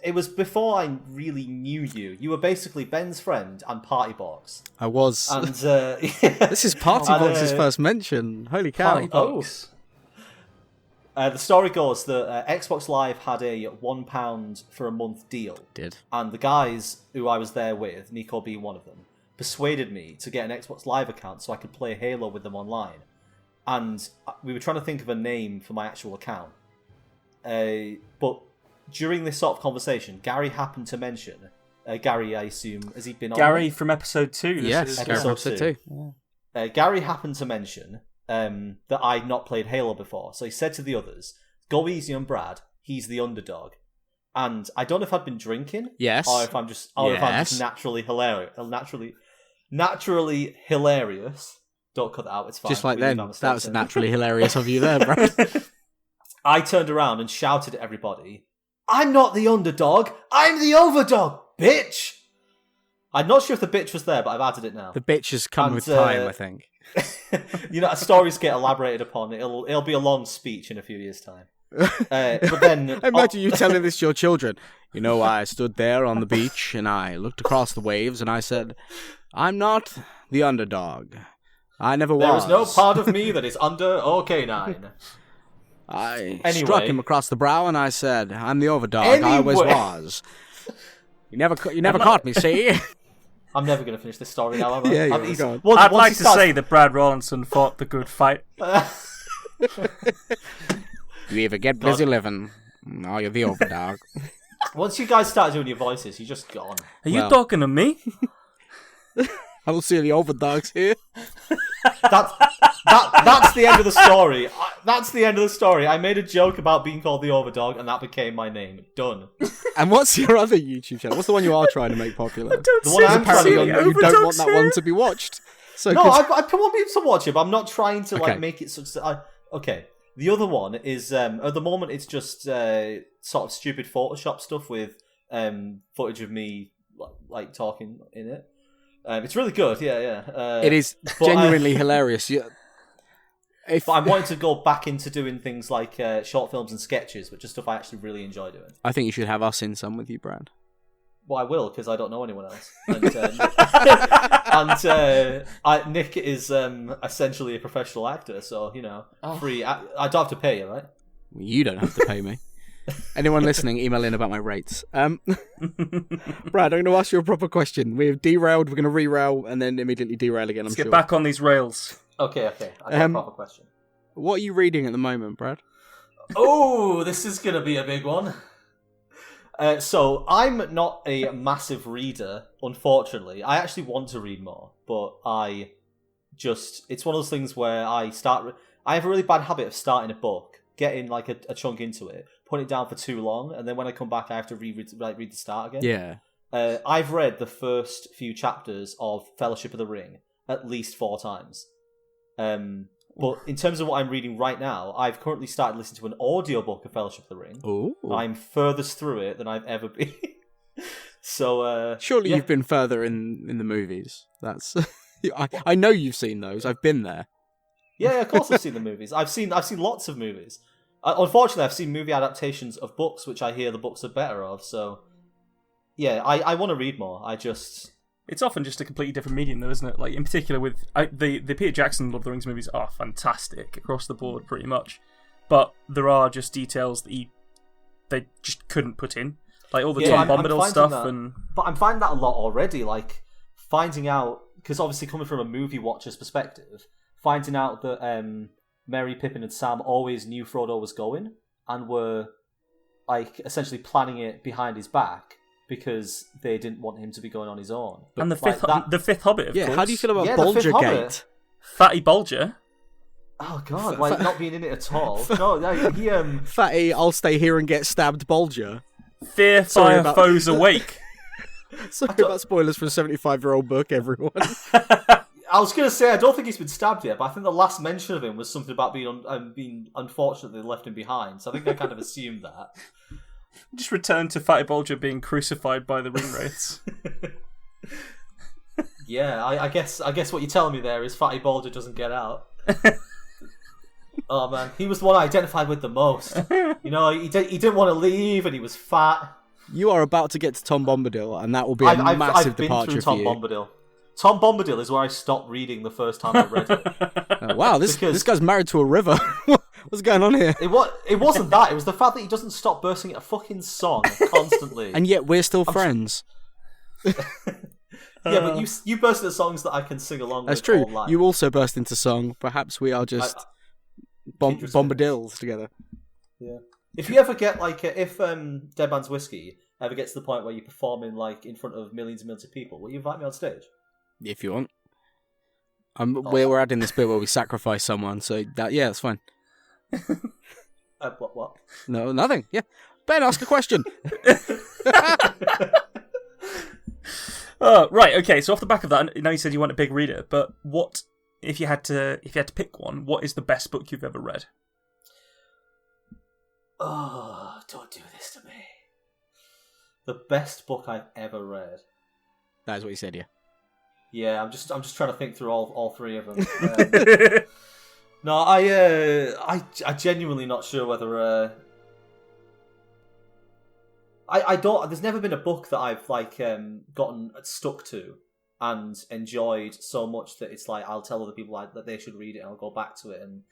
It was before I really knew you. You were basically Ben's friend and Party Box. I was. And this is Party Box's first mention. Holy cow! Party Box. The story goes that Xbox Live had a £1 for a month deal. Did. And the guys who I was there with, Nico being one of them, persuaded me to get an Xbox Live account so I could play Halo with them online. And we were trying to think of a name for my actual account. But during this sort of conversation, Gary happened to mention... Gary, I assume, has he been on? Gary from episode 2. Yes, Gary from episode 2. Yeah. Gary happened to mention that I'd not played Halo before. So he said to the others, go easy on Brad, he's the underdog. And I don't know if I'd been drinking. Yes. Or if I'm just naturally hilarious. Naturally hilarious. Don't cut that out, it's fine. Just like then. That was naturally hilarious of you there, Brad. I turned around and shouted at everybody, I'm not the underdog, I'm the overdog, bitch! I'm not sure if the bitch was there, but I've added it now. The bitch has come with time, I think. You know, stories get elaborated upon. It'll be a long speech in a few years' time. But then... Imagine you telling this to your children. You know, I stood there on the beach and I looked across the waves and I said, I'm not the underdog. I never was. There is no part of me that is under or canine. I struck him across the brow and I said, I'm the overdog. I always was. You never caught me, see? I'm never going to finish this story now, am I? Yeah, I'd like to say that Brad Rawlinson fought the good fight. You either get busy living, or you're the overdog. Once you guys start doing your voices, you're just gone. Are you talking to me? I don't see any overdogs here. That's the end of the story. That's the end of the story. I made a joke about being called the Overdog, and that became my name. Done. And what's your other YouTube channel? What's the one you are trying to make popular? The one I'm Apparently trying to you don't want that one to be watched. So no, I want people to watch it, but I'm not trying to Okay. make it okay. The other one is at the moment it's just sort of stupid Photoshop stuff with footage of me like talking in it. It's really good, yeah. it is genuinely hilarious. But I'm wanting to go back into doing things like short films and sketches, but just stuff I actually really enjoy doing. I think you should have us in some with you, Brad. Well, I will, because I don't know anyone else. And, Nick is essentially a professional actor, so, free. I don't have to pay you, right? You don't have to pay me. Anyone listening, email in about my rates. Brad, I'm going to ask you a proper question. We've derailed, we're going to re-rail, and then immediately derail again, Let's sure. get back on these rails. Okay. I got a proper question. What are you reading at the moment, Brad? Oh, this is going to be a big one. So, I'm not a massive reader, unfortunately. I actually want to read more, but it's one of those things where I have a really bad habit of starting a book, getting like a chunk into it, putting it down for too long, and then when I come back I have to read the start again. Yeah. I've read the first few chapters of Fellowship of the Ring at least 4 times. But in terms of what I'm reading right now, I've currently started listening to an audiobook of Fellowship of the Ring. Ooh. I'm furthest through it than I've ever been. So surely you've been further in the movies. That's I know you've seen those. I've been there. Yeah, of course I've seen the movies. I've seen lots of movies. Unfortunately, I've seen movie adaptations of books, which I hear the books are better of. So yeah, I want to read more. It's often just a completely different medium, though, isn't it? Like, in particular with the Peter Jackson Lord of the Rings movies are fantastic across the board, pretty much. But there are just details that they just couldn't put in, like all the Tom Bombadil stuff. But I'm finding that a lot already. Like finding out, because obviously coming from a movie watcher's perspective, finding out that Merry, Pippin, and Sam always knew Frodo was going and were like essentially planning it behind his back, because they didn't want him to be going on his own. And the fifth Hobbit, of course. How do you feel about the Fifth Bulger Hobbit. Gate? Fatty Bulger? Oh god, like not being in it at all. No, he Fatty, I'll stay here and get stabbed Bulger. Fear, fire, foes awake. Sorry about spoilers for a 75-year-old book, everyone. I was going to say, I don't think he's been stabbed yet, but I think the last mention of him was something about being unfortunately left him behind, so I think I kind of assumed that. Just return to Fatty Bulger being crucified by the ring wraiths. Yeah, I guess what you're telling me there is Fatty Bulger doesn't get out. Oh man, he was the one I identified with the most. He didn't want to leave, and he was fat. You are about to get to Tom Bombadil, and that will be a massive departure for you. Tom Bombadil. Tom Bombadil is where I stopped reading the first time I read it. Oh, wow, this guy's married to a river. What's going on here? It wasn't that. It was the fact that he doesn't stop bursting at a fucking song constantly. And yet we're still friends. Yeah, but you burst into songs that I can sing along That's with. true. All life. You also burst into song. Perhaps we are just bombadils together. Yeah. If you ever get if Dead Man's Whiskey ever gets to the point where you're performing in front of millions and millions of people, will you invite me on stage? If you want. We're adding this bit where we sacrifice someone, so that's fine. What? No, nothing. Yeah. Ben, ask a question. Right, okay, so off the back of that, now you said you want a big reader, but what if you had to pick one, what is the best book you've ever read? Oh, don't do this to me. The best book I've ever read. That is what you said, yeah. Yeah, I'm just trying to think through all 3 of them. No, I genuinely not sure whether I don't. There's never been a book that I've gotten stuck to and enjoyed so much that it's I'll tell other people that they should read it and I'll go back to it. And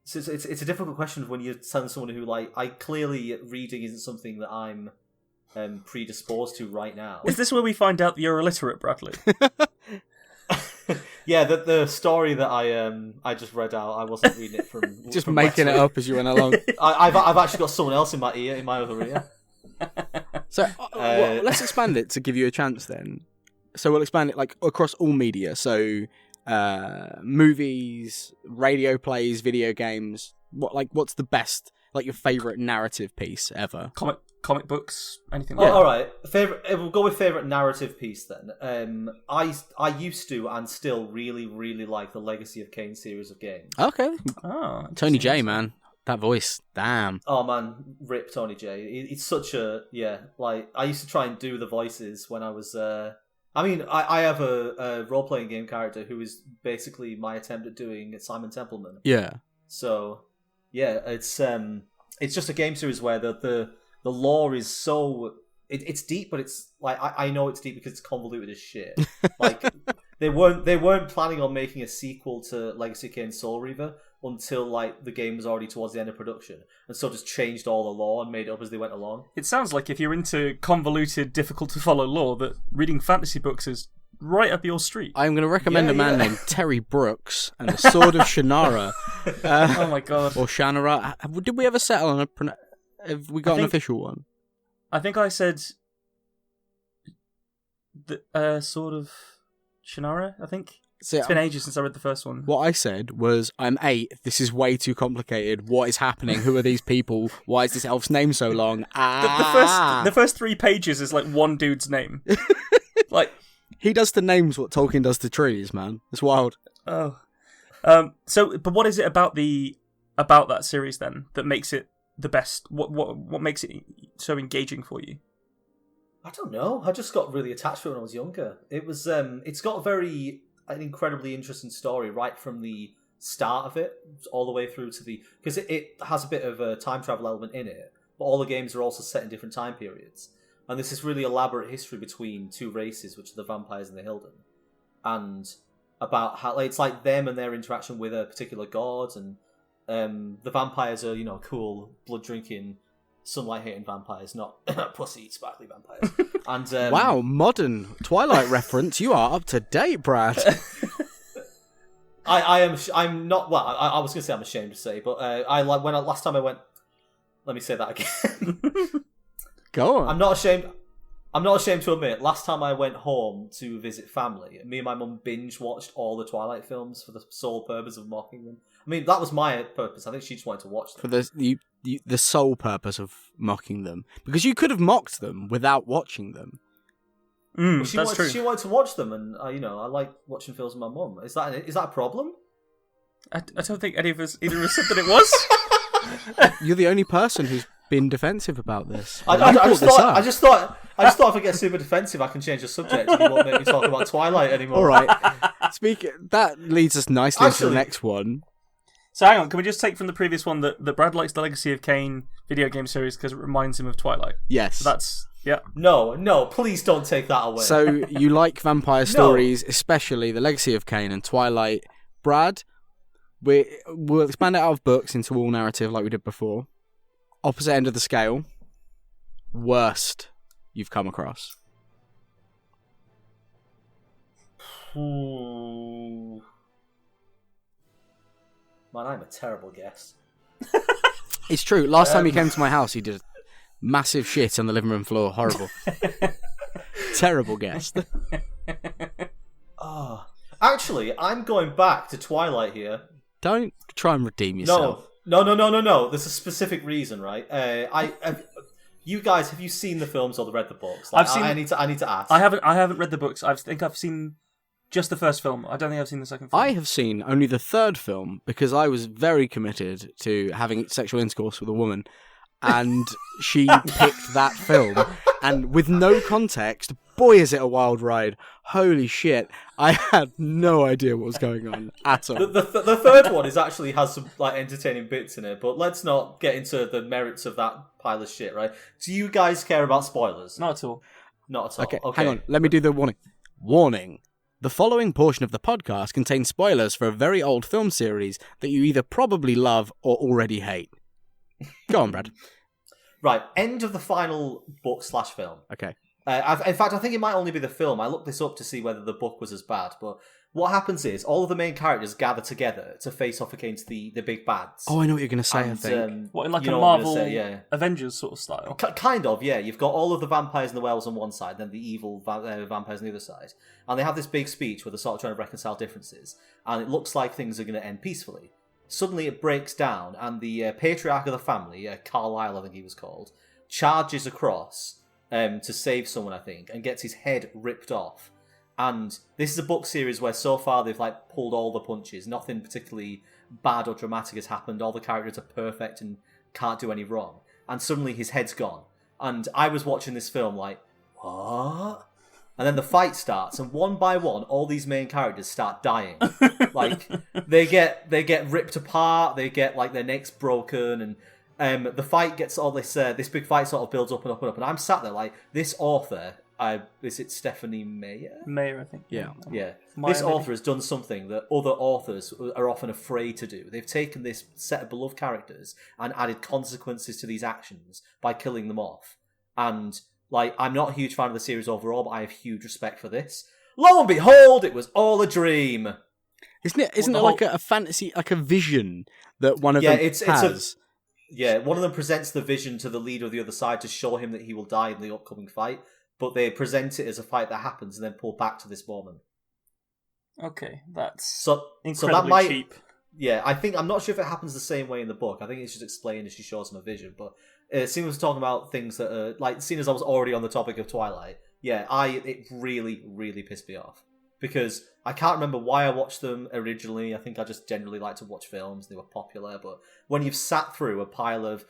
so it's a difficult question when you're telling someone who I clearly reading isn't something that I'm predisposed to right now. Is this where we find out that you're illiterate, Bradley? Yeah, the story that I just read out, I wasn't reading it from Just from making it Westwood. up as you went along. I've actually got someone else in my other ear. So well, let's expand it to give you a chance then. So we'll expand it like across all media. So movies, radio plays, video games. What's the best, like your favorite narrative piece ever? Comic books, anything Oh, like that. all right, we'll go with favorite narrative piece then. I used to and still really like the Legacy of Kain series of games. Okay, Oh, Tony J, man, that voice, damn. Oh man, rip Tony J. It's such a like I used to try and do the voices when I was. I have a role playing game character who is basically my attempt at doing Simon Templeman. Yeah. So yeah, it's just a game series where the lore is so it's deep, but it's like I know it's deep because it's convoluted as shit. Like they weren't planning on making a sequel to Legacy of Kain Soul Reaver until like the game was already towards the end of production, and so just changed all the lore and made it up as they went along. It sounds like if you're into convoluted, difficult to follow lore, that reading fantasy books is right up your street. I'm going to recommend a man named Terry Brooks and the Sword of Shannara. Oh my god. Or Shannara. Did we ever settle on have we got an official one? I think I said the Sword of Shannara, I think. So, it's been ages since I read the first one. What I said was, I'm 8, this is way too complicated, what is happening, who are these people, why is this elf's name so long? The first 3 pages is like one dude's name. Like he does to names what Tolkien does to trees, man. It's wild. Oh. But what is it about that series then that makes it the best? What makes it so engaging for you? I don't know. I just got really attached to it when I was younger. It was it's got an incredibly interesting story right from the start of it all the way through to because it has a bit of a time travel element in it, but all the games are also set in different time periods, and there's this really elaborate history between 2 races, which are the vampires and the Hilden, and about how it's like them and their interaction with a particular god, and the vampires are cool blood drinking sunlight hating vampires, not pussy sparkly vampires. And wow, modern Twilight reference. You are up to date, Brad. I'm not. Well, I was going to say I'm ashamed to say, but last time I went. Let me say that again. Go on. I'm not ashamed to admit. Last time I went home to visit family, me and my mum binge watched all the Twilight films for the sole purpose of mocking them. I mean, that was my purpose. I think she just wanted to watch them. For the sole purpose of mocking them. Because you could have mocked them without watching them. That's true. She wanted to watch them, and I like watching films with my mum. Is that a problem? I don't think either of us said that it was. You're the only person who's been defensive about this. I just thought if I get super defensive, I can change the subject and you won't make me talk about Twilight anymore. All right. That leads us nicely into the next one. So hang on, can we just take from the previous one that Brad likes the Legacy of Kain video game series because it reminds him of Twilight? Yes. So that's, yeah. No, please don't take that away. So you like vampire stories, especially the Legacy of Kain and Twilight. Brad, we'll expand it out of books into all narrative like we did before. Opposite end of the scale. Worst you've come across. Man, I'm a terrible guest. It's true. Last time he came to my house, he did massive shit on the living room floor. Horrible. Terrible guest. Actually, I'm going back to Twilight here. Don't try and redeem yourself. No. There's a specific reason, right? You guys, have you seen the films or read the books? Like, I need to ask. I haven't read the books. I think I've seen just the first film. I don't think I've seen the second film. I have seen only the third film because I was very committed to having sexual intercourse with a woman, and she picked that film. And with no context, boy, is it a wild ride! Holy shit! I had no idea what was going on at all. The third one has some like entertaining bits in it, but let's not get into the merits of that pile of shit, right? Do you guys care about spoilers? Not at all. Not at all. Okay, hang on. Let me do the warning. Warning. The following portion of the podcast contains spoilers for a very old film series that you either probably love or already hate. Go on, Brad. Right, end of the final book/film. Okay. In fact, I think it might only be the film. I looked this up to see whether the book was as bad, but what happens is all of the main characters gather together to face off against the big bads. Oh, I know what you're going to say, And, I think. What, in like you a know what I'm Marvel gonna say, yeah. Avengers sort of style? Kind of, yeah. You've got all of the vampires and the werewolves on one side, then the evil vampires on the other side. And they have this big speech where they're sort of trying to reconcile differences. And it looks like things are going to end peacefully. Suddenly it breaks down, and the patriarch of the family, Carlisle I think he was called, charges across to save someone, I think, and gets his head ripped off. And this is a book series where so far they've like pulled all the punches. Nothing particularly bad or dramatic has happened. All the characters are perfect and can't do any wrong. And suddenly his head's gone. And I was watching this film like, what? And then the fight starts, and one by one, all these main characters start dying. Like they get ripped apart, they get like their necks broken, and the fight gets all this big fight sort of builds up and up and up. And I'm sat there like, this author, is it Stephanie Meyer? Meyer, I think. Yeah. Meyer, This author has done something that other authors are often afraid to do. They've taken this set of beloved characters and added consequences to these actions by killing them off. And like, I'm not a huge fan of the series overall, but I have huge respect for this. Lo and behold, it was all a dream. Isn't it like a fantasy, like a vision that one of them has? One of them presents the vision to the leader of the other side to show him that he will die in the upcoming fight, but they present it as a fight that happens and then pull back to this moment. Okay, that's incredibly so that might, cheap. Yeah, I'm not sure if it happens the same way in the book. I think it's just explained as she shows him a vision, but seeing as we're talking about things that are, like, seeing as I was already on the topic of Twilight, it really, really pissed me off. Because I can't remember why I watched them originally. I think I just generally like to watch films. They were popular. But when you've sat through a pile of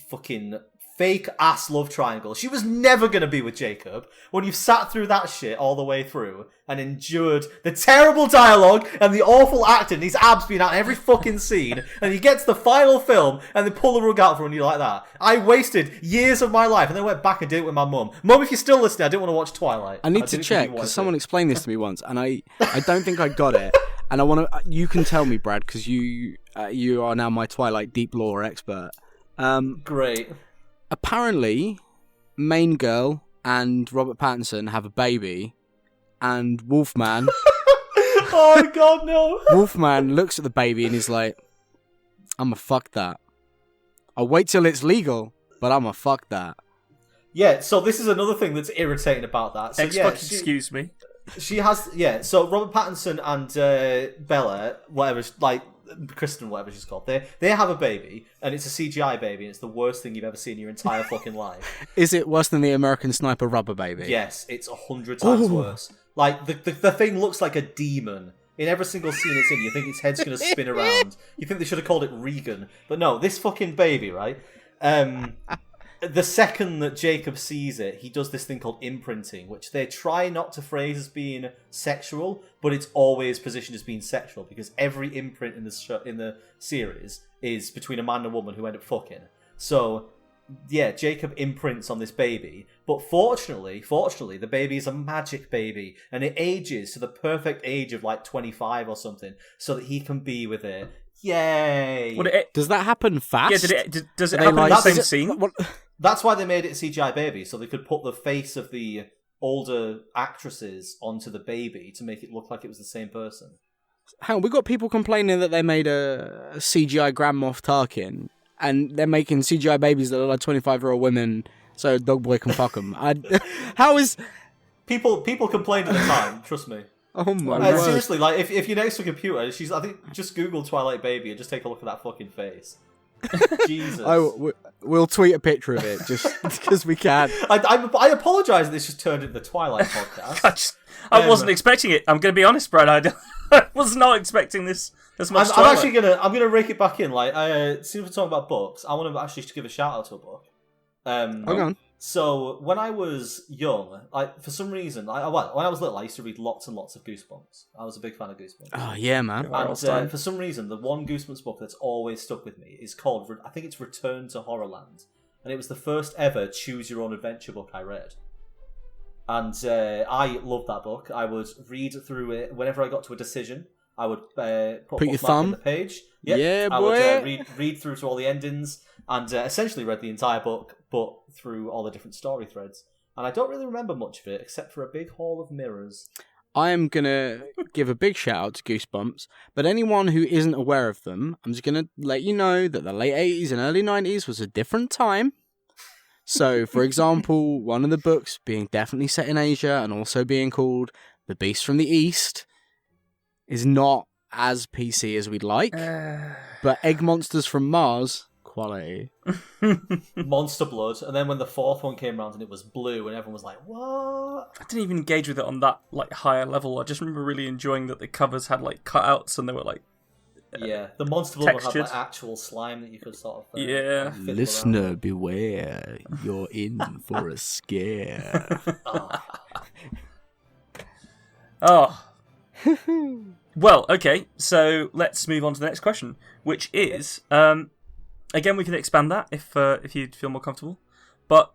fucking fake-ass love triangle, she was never going to be with Jacob. When you've sat through that shit all the way through and endured the terrible dialogue and the awful acting, these abs being out in every fucking scene, and you get to the final film and they pull the rug out from you like that. I wasted years of my life and then went back and did it with my mum. Mum, if you're still listening, I didn't want to watch Twilight. I need to check, because someone explained this to me once, and I don't think I got it. And I want to. You can tell me, Brad, because you are now my Twilight deep lore expert. Great. Apparently, main girl and Robert Pattinson have a baby, and Wolfman... Oh, God, no. Wolfman looks at the baby and he's like, I'ma fuck that. I'll wait till it's legal, but I'ma fuck that. Yeah, so this is another thing that's irritating about that. So, excuse me. She has... Yeah, so Robert Pattinson and Bella, whatever, like... Kristen, whatever she's called, they have a baby, and it's a CGI baby, and it's the worst thing you've ever seen in your entire fucking life. Is it worse than the American Sniper rubber baby? Yes, it's 100 times worse. Like, the thing looks like a demon. In every single scene it's in, you think its head's going to spin around. You think they should have called it Regan. But no, this fucking baby, right? The second that Jacob sees it, he does this thing called imprinting, which they try not to phrase as being sexual, but it's always positioned as being sexual, because every imprint in the series is between a man and a woman who end up fucking. So, yeah, Jacob imprints on this baby, but fortunately, the baby is a magic baby, and it ages to the perfect age of like 25 or something, so that he can be with it. Yay! Does that happen fast? Yeah, does it happen in the same scene? That's why they made it a CGI baby, so they could put the face of the older actresses onto the baby to make it look like it was the same person. Hang on, we got people complaining that they made a CGI Grand Moff Tarkin, and they're making CGI babies that are like 25-year-old women, so Dog Boy can fuck them. How is... People complained at the time, trust me. Oh my God. Seriously, like, if you're next to a computer, I think, just Google Twilight Baby and just take a look at that fucking face. Jesus. We'll tweet a picture of it just because we can. I apologise that this just turned into the Twilight podcast. I wasn't expecting it. I'm going to be honest, Brad. I was not expecting this as much. I'm gonna rake it back in. Like, since we're talking about books, I want to actually give a shout out to a book. Hang on. So when I was young, for some reason, when I was little, I used to read lots and lots of Goosebumps. I was a big fan of Goosebumps. Oh yeah, man! And for some reason, the one Goosebumps book that's always stuck with me is called, I think it's Return to Horrorland, and it was the first ever choose your own adventure book I read. And I loved that book. I would read through it whenever I got to a decision. I would put your thumb in the page. Yep. Yeah, I boy. would read through to all the endings, and essentially read the entire book, but through all the different story threads. And I don't really remember much of it, except for a big hall of mirrors. I am going to give a big shout out to Goosebumps, but anyone who isn't aware of them, I'm just going to let you know that the late 80s and early 90s was a different time. So, for example, one of the books being definitely set in Asia and also being called The Beast from the East is not as PC as we'd like, but Egg Monsters from Mars, quality. Monster Blood, and then when the fourth one came around and it was blue, and everyone was like, "What?" I didn't even engage with it on that like higher level. I just remember really enjoying that the covers had like cutouts and they were like Yeah, the Monster Blood one had textured. like actual slime that you could sort of Yeah. fiddle Listener, around. beware. You're in for a scare. Oh. Well, okay, so let's move on to the next question, which is, again, we can expand that if you'd feel more comfortable, but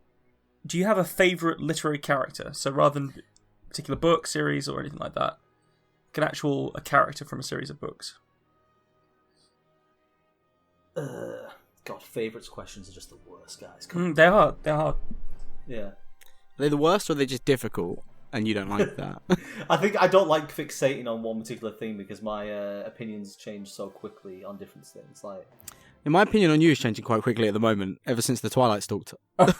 do you have a favourite literary character? So rather than a particular book, series, or anything like that, a character from a series of books. God, favourites questions are just the worst, guys. They're hard. Yeah. Are they the worst or are they just difficult and you don't like that? I think I don't like fixating on one particular thing because my opinions change so quickly on different things. Like, In my opinion on you is changing quite quickly at the moment, ever since the Twilight stalked. I'm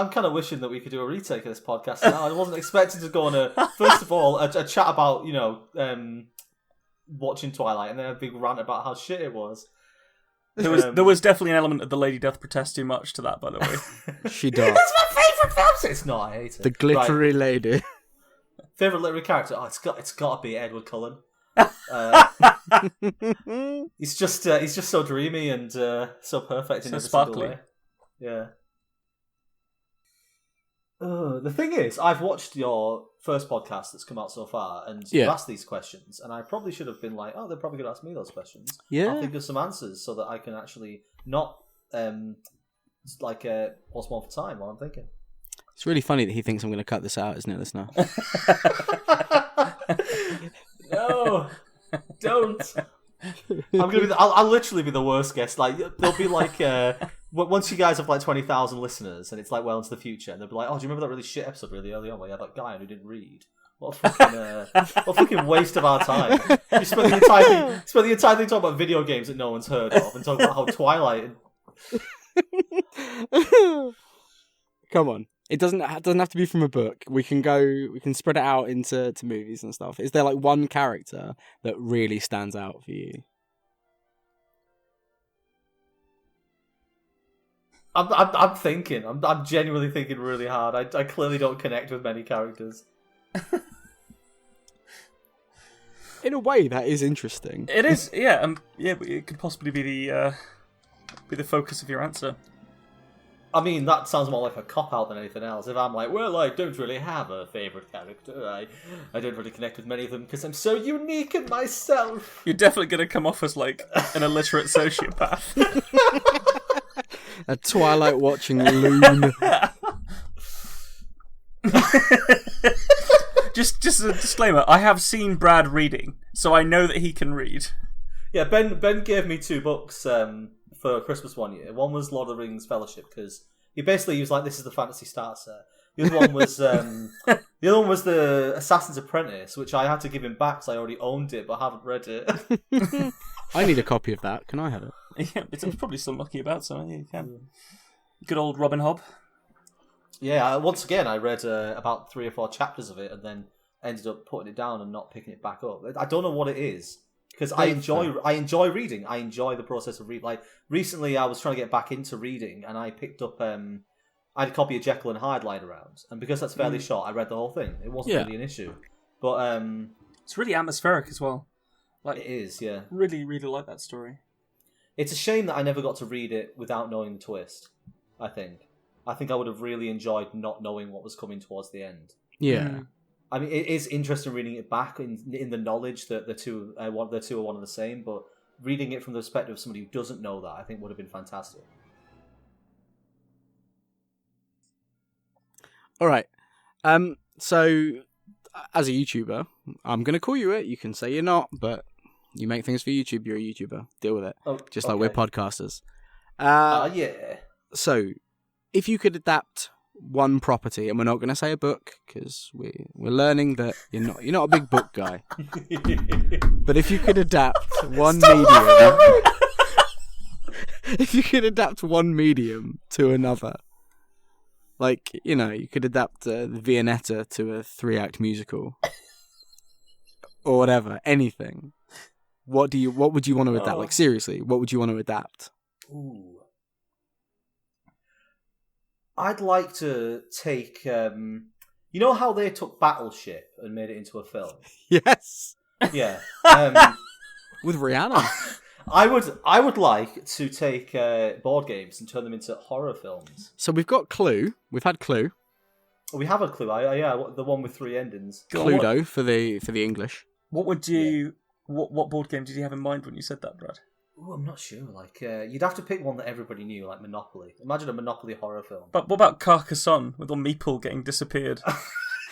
kind of wishing that we could do a retake of this podcast now. I wasn't expecting to go on first of all, a chat about, watching Twilight and then a big rant about how shit it was. There was definitely an element of the Lady Death protest too much to that, by the way. She does. It's my favourite film! It's not, I hate it. The glittery lady. Favourite literary character? Oh, it's got to be Edward Cullen. He's just so dreamy and so perfect in So every sparkly. single way. Yeah. The thing is, I've watched your first podcast that's come out so far, and you've asked these questions, and I probably should have been like, oh, they're probably going to ask me those questions. Yeah. I'll think of some answers so that I can actually not what's more for time while I'm thinking. It's really funny that he thinks I'm going to cut this out, isn't it, listener? No, don't. I'll literally be the worst guest. Like, there'll be like once you guys have like 20,000 listeners and it's like well into the future, and they'll be like, oh, do you remember that really shit episode really early on where you had that guy who didn't read? What a fucking waste of our time. You spent the entire thing talking about video games that no one's heard of and talking about how Twilight. Come on. It doesn't have to be from a book. We can spread it out into movies and stuff. Is there like one character that really stands out for you? I'm thinking. I'm genuinely thinking really hard. I clearly don't connect with many characters. In a way, that is interesting. It is, yeah. It could possibly be the focus of your answer. I mean, that sounds more like a cop-out than anything else. If I'm like, well, I don't really have a favourite character. I don't really connect with many of them because I'm so unique in myself. You're definitely going to come off as like an illiterate sociopath. A Twilight watching loon. Just a disclaimer, I have seen Brad reading, so I know that he can read. Yeah, Ben gave me 2 books for Christmas one year. One was Lord of the Rings Fellowship because he was like, this is the fantasy starter set. The other one was the Assassin's Apprentice, which I had to give him back because I already owned it but haven't read it. I need a copy of that. Can I have it? Yeah, it's probably still mucky about, so yeah, you can. Good old Robin Hobb. Yeah, once again, I read about 3 or 4 chapters of it and then ended up putting it down and not picking it back up. I don't know what it is. Because I enjoy reading. I enjoy the process of reading. Like, recently I was trying to get back into reading and I picked up... I had a copy of Jekyll and Hyde lying around. And because that's fairly short, I read the whole thing. It wasn't really an issue. But... it's really atmospheric as well. Like, it is, yeah. Really, really like that story. It's a shame that I never got to read it without knowing the twist, I think. I think I would have really enjoyed not knowing what was coming towards the end. Yeah. I mean, it is interesting reading it back in the knowledge that the two are one and the same, but reading it from the perspective of somebody who doesn't know that, I think would have been fantastic. All right. So, as a YouTuber, I'm going to call you it. You can say you're not, but you make things for YouTube. You're a YouTuber. Deal with it. Oh, like we're podcasters. yeah. So, if you could adapt one property, and we're not going to say a book because we're learning that you're not a big book guy. But if you could adapt one medium, if you could adapt one medium to another, like you could adapt the Viennetta to a 3-act musical, or whatever, anything. What would you want to adapt? Like seriously, what would you want to adapt? Ooh. I'd like to take, you know how they took Battleship and made it into a film? Yes. Yeah. With Rihanna. I would like to take board games and turn them into horror films. So we've got Clue. We've had Clue. We have a Clue. Yeah, the one with 3 endings. Cluedo for the English. What would you? What board game did you have in mind when you said that, Brad? Oh, I'm not sure. Like, you'd have to pick one that everybody knew, like Monopoly. Imagine a Monopoly horror film. But what about Carcassonne with a meeple getting disappeared?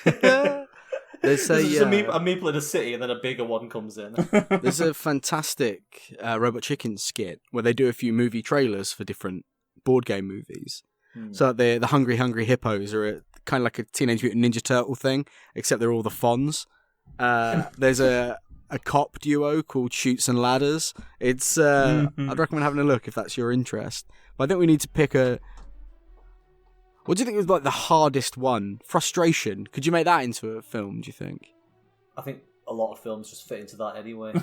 There's a meeple in a city, and then a bigger one comes in. There's a fantastic Robot Chicken skit where they do a few movie trailers for different board game movies. So the Hungry Hungry Hippos are kind of like a Teenage Mutant Ninja Turtle thing, except they're all the Fonz. There's a cop duo called Shoots and Ladders. It's I'd recommend having a look if that's your interest. But I think we need to pick a... What do you think was like the hardest one? Frustration. Could you make that into a film, do you think? I think a lot of films just fit into that anyway.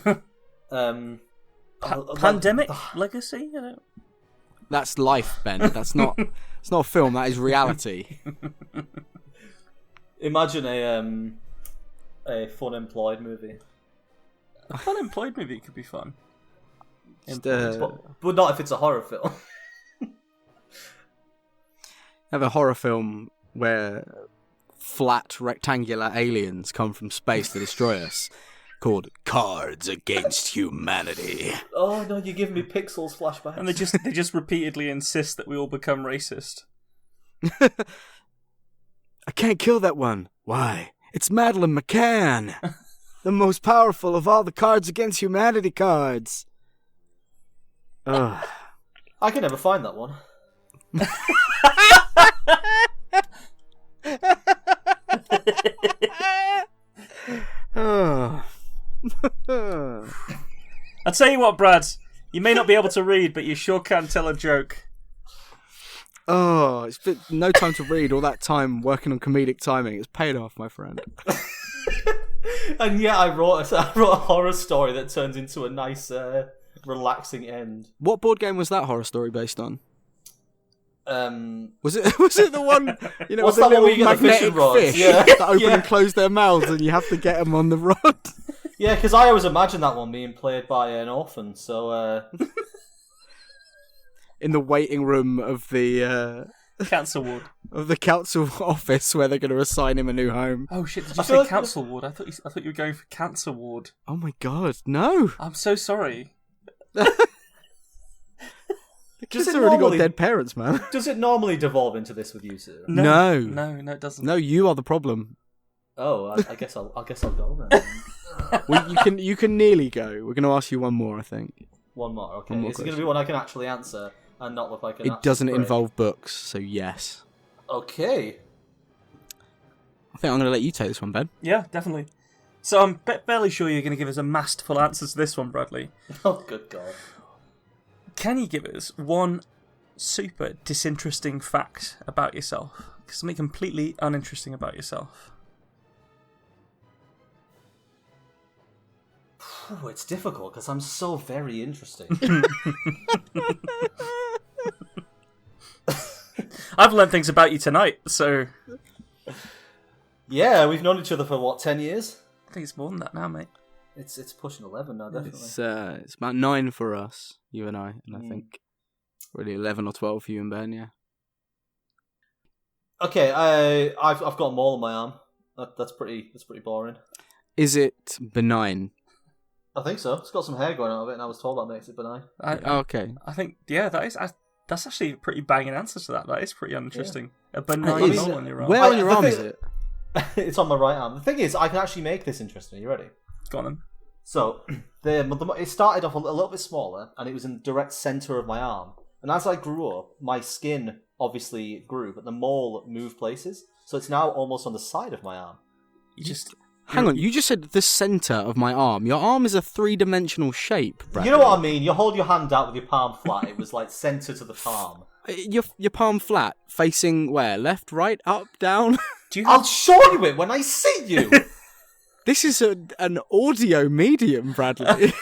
Pandemic Legacy? That's life, Ben. It's not a film, that is reality. Imagine a fun employed movie. A fun employed movie could be fun. But not if it's a horror film. Have a horror film where flat rectangular aliens come from space to destroy us, called Cards Against Humanity. Oh no, you're giving me Pixels flashbacks. And they just repeatedly insist that we all become racist. I can't kill that one. Why? It's Madeline McCann, the most powerful of all the Cards Against Humanity cards. Ugh. I can never find that one. I'll tell you what, Brad. You may not be able to read, but you sure can tell a joke. Oh, it's been no time to read. All that time working on comedic timing. It's paid off, my friend. And yeah, I wrote a horror story that turns into a nice, relaxing end. What board game was that horror story based on? Was it the one, What's with the that one where little you get the magnetic fishing rods? fish Yeah. that open and close their mouths and you have to get them on the rod? Yeah, because I always imagine that one being played by an orphan, so... In the waiting room of the... Council ward. Of the council office where they're going to assign him a new home. Oh shit, did you say council ward? I thought you were going for cancer ward. Oh my god, no! I'm so sorry. The kids already got dead parents, man. Does it normally devolve into this with you, sir? No, it doesn't. No, you are the problem. Oh, I guess I'll go then. Well, you can nearly go. We're going to ask you one more, I think. One more, okay. One more Is it going to be one I can actually answer and not look like an It doesn't involve books, so yes. Okay. I think I'm going to let you take this one, Ben. Yeah, definitely. So I'm fairly sure you're going to give us a masterful answer to this one, Bradley. Oh, good God. Can you give us one super disinteresting fact about yourself? Something completely uninteresting about yourself. Oh, it's difficult because I'm so very interesting. I've learned things about you tonight, so... Yeah, we've known each other for, 10 years? I think it's more than that now, mate. It's pushing 11 now, definitely. It's about 9 for us, you and I think really 11 or 12 for you and Ben, yeah. Okay, I've got a mole on my arm. That's pretty boring. Is it benign? I think so. It's got some hair going out of it, and I was told that makes it benign. Okay. I think, yeah, that's actually a pretty banging answer to that. That is pretty uninteresting. Yeah. A benign mole on your arm. Where on your arm is it? It's on my right arm. The thing is, I can actually make this interesting. Are you ready? Go on then. So, it started off a little bit smaller, and it was in the direct centre of my arm. And as I grew up, my skin obviously grew, but the mole moved places, so it's now almost on the side of my arm. Hang on, you just said the centre of my arm. Your arm is a three-dimensional shape, Bradley. You know what I mean? You hold your hand out with your palm flat. It was like centre to the palm. Your palm flat, facing where? Left, right, up, down? I'll show you it when I see you! This is an audio medium, Bradley.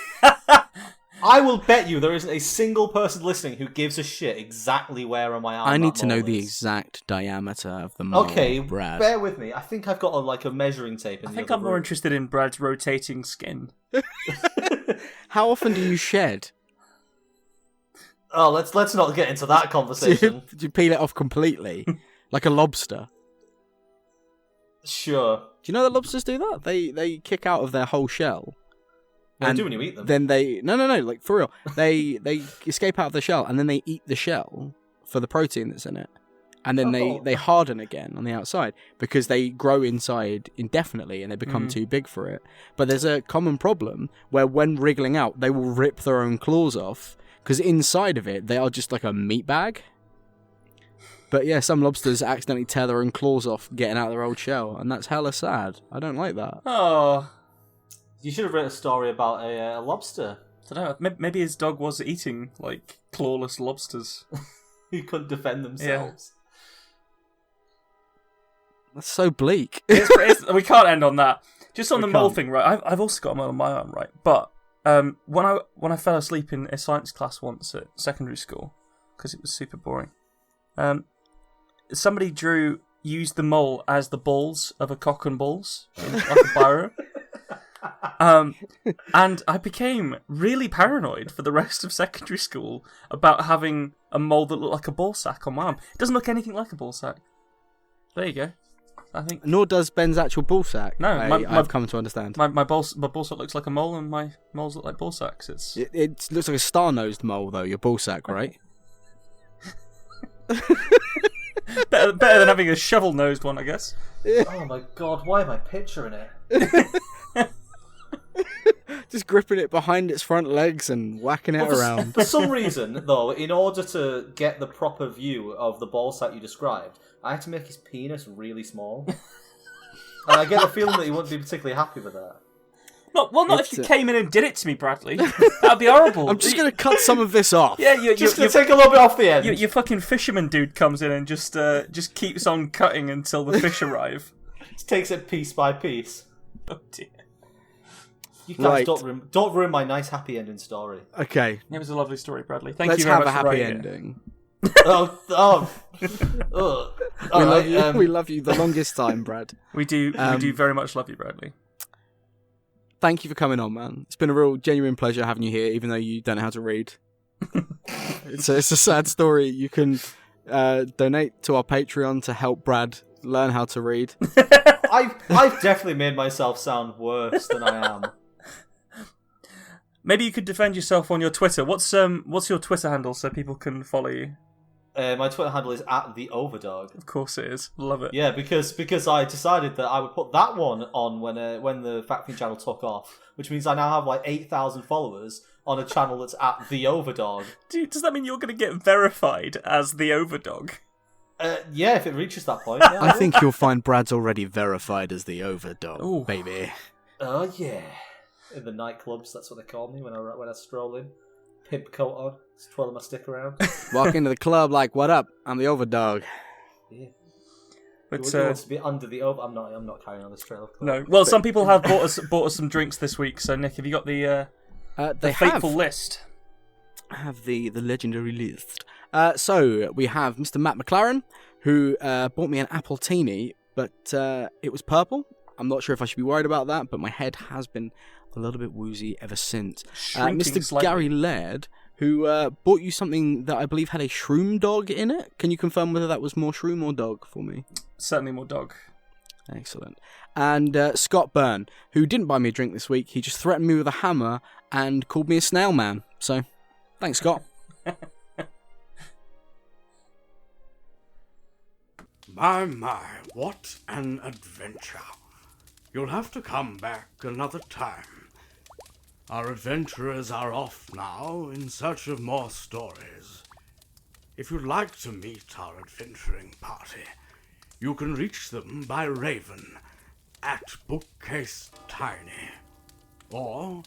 I will bet you there isn't a single person listening who gives a shit exactly where on my arm I need that to know mole the is. exact diameter of the mole, Okay, Brad. bear with me. I think I've got a measuring tape in I the think other I'm more room. interested in Brad's rotating skin. How often do you shed? Oh, let's not get into that conversation. Do you peel it off completely? Like a lobster? Sure. Do you know that lobsters do that? They kick out of their whole shell. You do when you eat them. Then they... No, like, for real. They escape out of the shell, and then they eat the shell for the protein that's in it. And then they harden again on the outside because they grow inside indefinitely and they become too big for it. But there's a common problem where when wriggling out, they will rip their own claws off because inside of it, they are just like a meat bag. But yeah, some lobsters accidentally tear their own claws off getting out of their old shell, and that's hella sad. I don't like that. Oh, You should have written a story about a lobster I don't know. Maybe his dog was eating, like, clawless lobsters. who couldn't defend themselves. That's so bleak. We can't end on that. Just on We the mole can't. thing, right? I've also got a mole on my arm, right? But when I fell asleep in a science class once at secondary school, because it was super boring, somebody used the mole as the balls of a cock and balls in like a biro. And I became really paranoid for the rest of secondary school about having a mole that looked like a ball sack on my arm. It doesn't look anything like a ball sack. There you go. I think Nor does Ben's actual ball sack. No, I've come to understand. my ball sack looks like a mole, and my moles look like ball sacks. It's It looks like a star-nosed mole, though, your ball sack, right? better than having a shovel-nosed one, I guess. Oh my god, why am I picturing it? Just gripping it behind its front legs and whacking it around. For some reason, though, in order to get the proper view of the ball sack you described, I had to make his penis really small. And I get the feeling that he wouldn't be particularly happy with that. Not if you came in and did it to me, Bradley. That'd be horrible. I'm just going to cut some of this off. Yeah, you Just gonna take a little bit off the end. your fucking fisherman dude comes in and just keeps on cutting until the fish arrive. Just takes it piece by piece. Oh dear. You guys Right. don't ruin my nice happy ending story. Okay, It was a lovely story, Bradley. Thank let's you very have much a for happy writing it. ending. We We love you the longest time, Brad. We do very much love you, Bradley. Thank you for coming on, man. It's been a real genuine pleasure having you here, even though you don't know how to read. It's a sad story. You can donate to our Patreon to help Brad learn how to read. I've definitely made myself sound worse than I am. Maybe you could defend yourself on your Twitter. What's your Twitter handle so people can follow you? My Twitter handle is @theoverdog. Of course it is. Love it. Yeah, because I decided that I would put that one on when the Factory channel took off, which means I now have like 8,000 followers on a channel that's @theoverdog. Does that mean you're going to get verified as the Overdog? Yeah, if it reaches that point. Yeah, I think you'll find Brad's already verified as the overdog, Ooh. baby. Oh yeah. In the nightclubs, that's what they call me when I stroll in, pimp coat on, just twirling my stick around. Walk into the club like, what up? I'm the overdog. Yeah. But Who wants to be under the over? I'm not carrying on this trail of club. no. Well, some people have bought us some drinks this week. So Nick, have you got the They fateful list? have the legendary list. So we have Mr. Matt McLaren, who bought me an appletini, but it was purple. I'm not sure if I should be worried about that, but my head has been a little bit woozy ever since. Shrinking Mr. slightly. Gary Laird, who bought you something that I believe had a shroom dog in it. Can you confirm whether that was more shroom or dog for me? Certainly more dog. Excellent. And Scott Byrne, who didn't buy me a drink this week. He just threatened me with a hammer and called me a snail man. So, thanks, Scott. My, what an adventure. You'll have to come back another time. Our adventurers are off now in search of more stories. if you'd like to meet our adventuring party, you can reach them by Raven at Bookcase Tiny. Or,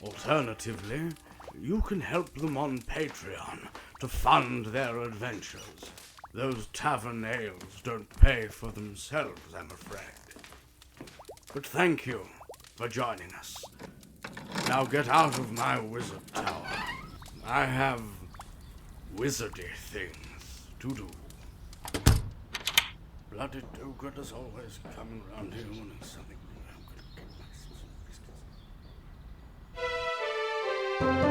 alternatively, you can help them on Patreon to fund their adventures. Those tavern ales don't pay for themselves, I'm afraid. But thank you for joining us. Now get out of my wizard tower. I have wizardy things to do. Bloody do-good as always, coming round here wanting something. I'm gonna get myself.